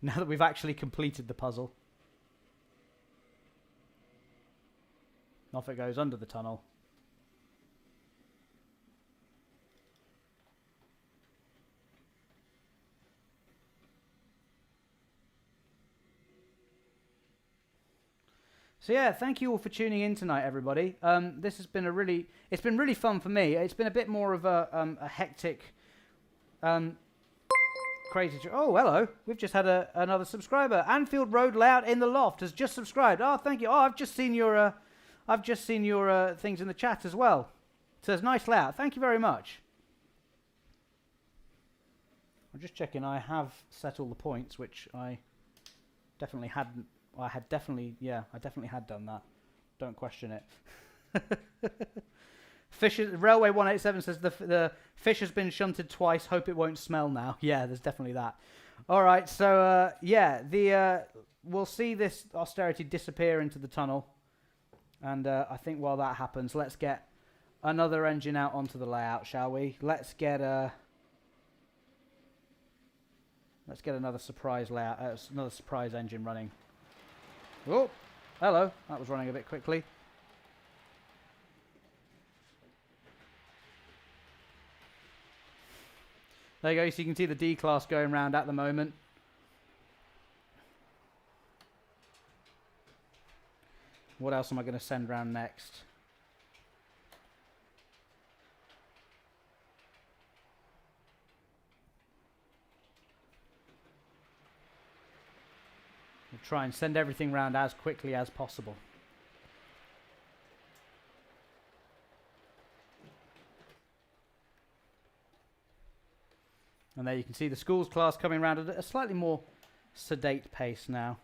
now that we've actually completed the puzzle. Off it goes under the tunnel. So yeah, thank you all for tuning in tonight, everybody. This has been it's been really fun for me. It's been a bit more of a hectic, crazy. Oh, hello! We've just had another subscriber. Anfield Road Layout in the Loft has just subscribed. Oh, thank you. Oh, I've just seen your things in the chat as well. It says nice layout. Thank you very much. I'm just checking. I have set all the points, which I definitely hadn't. I definitely had done that. Don't question it. Railway 187 says the fish has been shunted twice. Hope it won't smell now. Yeah, there's definitely that. All right, so yeah, we'll see this austerity disappear into the tunnel, and I think while that happens, let's get another engine out onto the layout, shall we? Let's get another surprise layout, another surprise engine running. Oh, hello. That was running a bit quickly. There you go. So you can see the D-Class going around at the moment. What else am I going to send round next? We'll try and send everything round as quickly as possible. And there you can see the schools class coming around at a slightly more sedate pace now.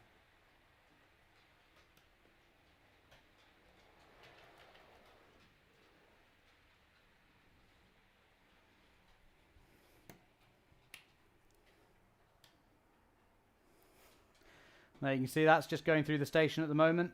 There you can see that's just going through the station at the moment.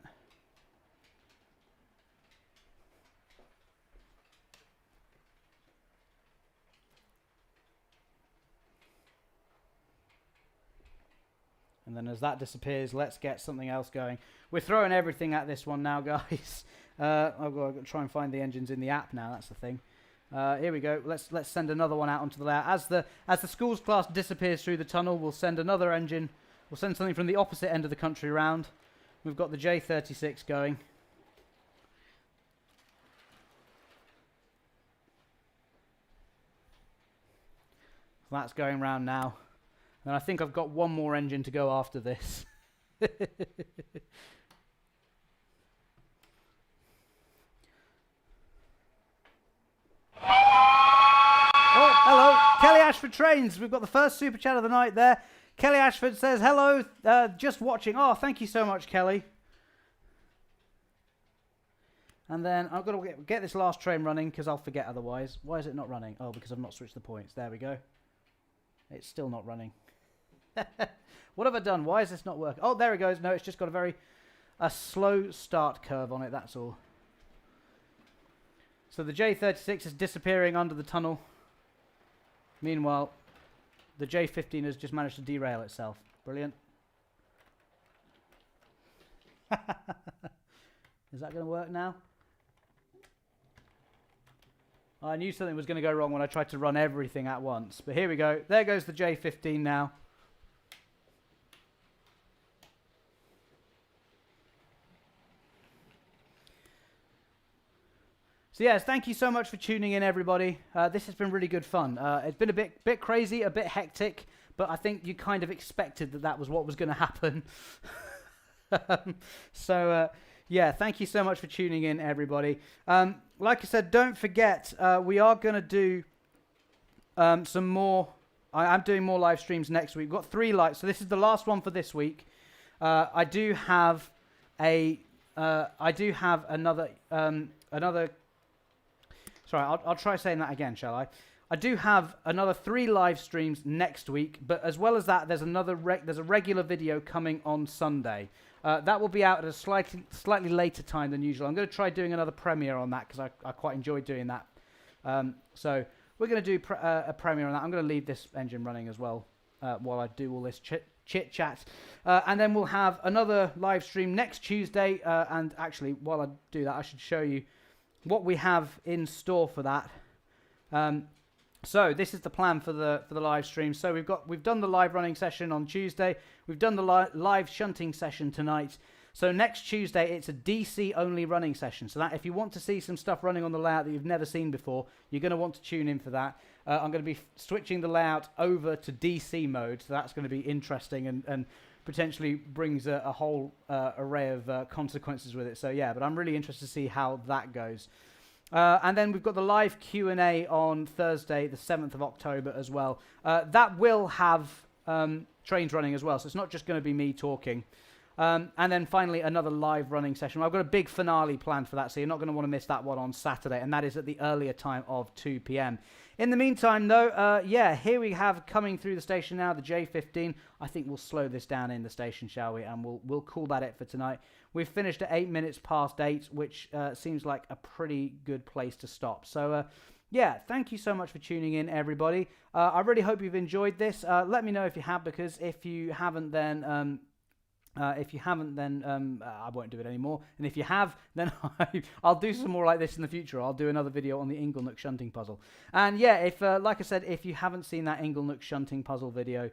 And then as that disappears, let's get something else going. We're throwing everything at this one now, guys. I've got to try and find the engines in the app now, that's the thing. Here we go. Let's send another one out onto the layout. As the schools class disappears through the tunnel, we'll send another engine. We'll send something from the opposite end of the country round. We've got the J36 going. That's going round now. And I think I've got one more engine to go after this. Oh, hello. Kelly Ashford Trains. We've got the first super chat of the night there. Kelly Ashford says, hello, just watching. Oh, thank you so much, Kelly. And then I've got to get this last train running because I'll forget otherwise. Why is it not running? Oh, because I've not switched the points. There we go. It's still not running. What have I done? Why is this not working? Oh, there it goes. No, it's just got a slow start curve on it, that's all. So the J36 is disappearing under the tunnel. Meanwhile, the J15 has just managed to derail itself. Brilliant. Is that going to work now? I knew something was going to go wrong when I tried to run everything at once. But here we go. There goes the J15 now. So yes, thank you so much for tuning in, everybody. This has been really good fun. It's been a bit crazy, a bit hectic, but I think you kind of expected that was what was going to happen. Yeah, thank you so much for tuning in, everybody. Like I said, don't forget, we are going to do some more. I'm doing more live streams next week. We've got 3 lives, so this is the last one for this week. I do have another. Sorry, I'll try saying that again, shall I? I do have another 3 live streams next week, but as well as that, there's a regular video coming on Sunday. That will be out at a slightly later time than usual. I'm going to try doing another premiere on that because I quite enjoy doing that. So we're going to do a premiere on that. I'm going to leave this engine running as well while I do all this chit chat, and then we'll have another live stream next Tuesday. And actually, while I do that, I should show you what we have in store for that. So this is the plan for the live stream. So we've done the live running session on Tuesday. We've done the live shunting session tonight. So next Tuesday it's a DC only running session. So that if you want to see some stuff running on the layout that you've never seen before, you're going to want to tune in for that. I'm going to be switching the layout over to DC mode. So that's going to be interesting and potentially brings a whole array of consequences with it. So yeah, but I'm really interested to see how that goes. And then we've got the live Q&A on Thursday, the 7th of October as well. That will have trains running as well, so it's not just going to be me talking. And then finally, another live running session. I've got a big finale planned for that, so you're not going to want to miss that one on Saturday, and that is at the earlier time of 2 p.m. In the meantime, though, yeah, here we have coming through the station now, the J15. I think we'll slow this down in the station, shall we? And we'll call that it for tonight. We've finished at 8 minutes past 8, which seems like a pretty good place to stop. So, yeah, thank you so much for tuning in, everybody. I really hope you've enjoyed this. Let me know if you have, because if you haven't, then I won't do it anymore. And if you have, then I'll do some more like this in the future. I'll do another video on the Inglenook shunting puzzle. And yeah, if like I said, if you haven't seen that Inglenook shunting puzzle video,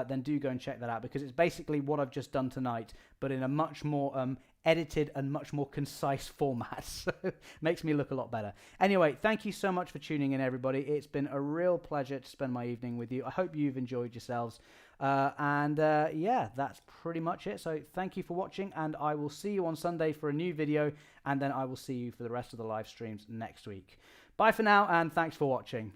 then do go and check that out, because it's basically what I've just done tonight, but in a much more edited and much more concise format. So makes me look a lot better. Anyway, thank you so much for tuning in, everybody. It's been a real pleasure to spend my evening with you. I hope you've enjoyed yourselves. Yeah, that's pretty much it. So thank you for watching, and I will see you on Sunday for a new video, and then I will see you for the rest of the live streams next week. Bye for now, and thanks for watching.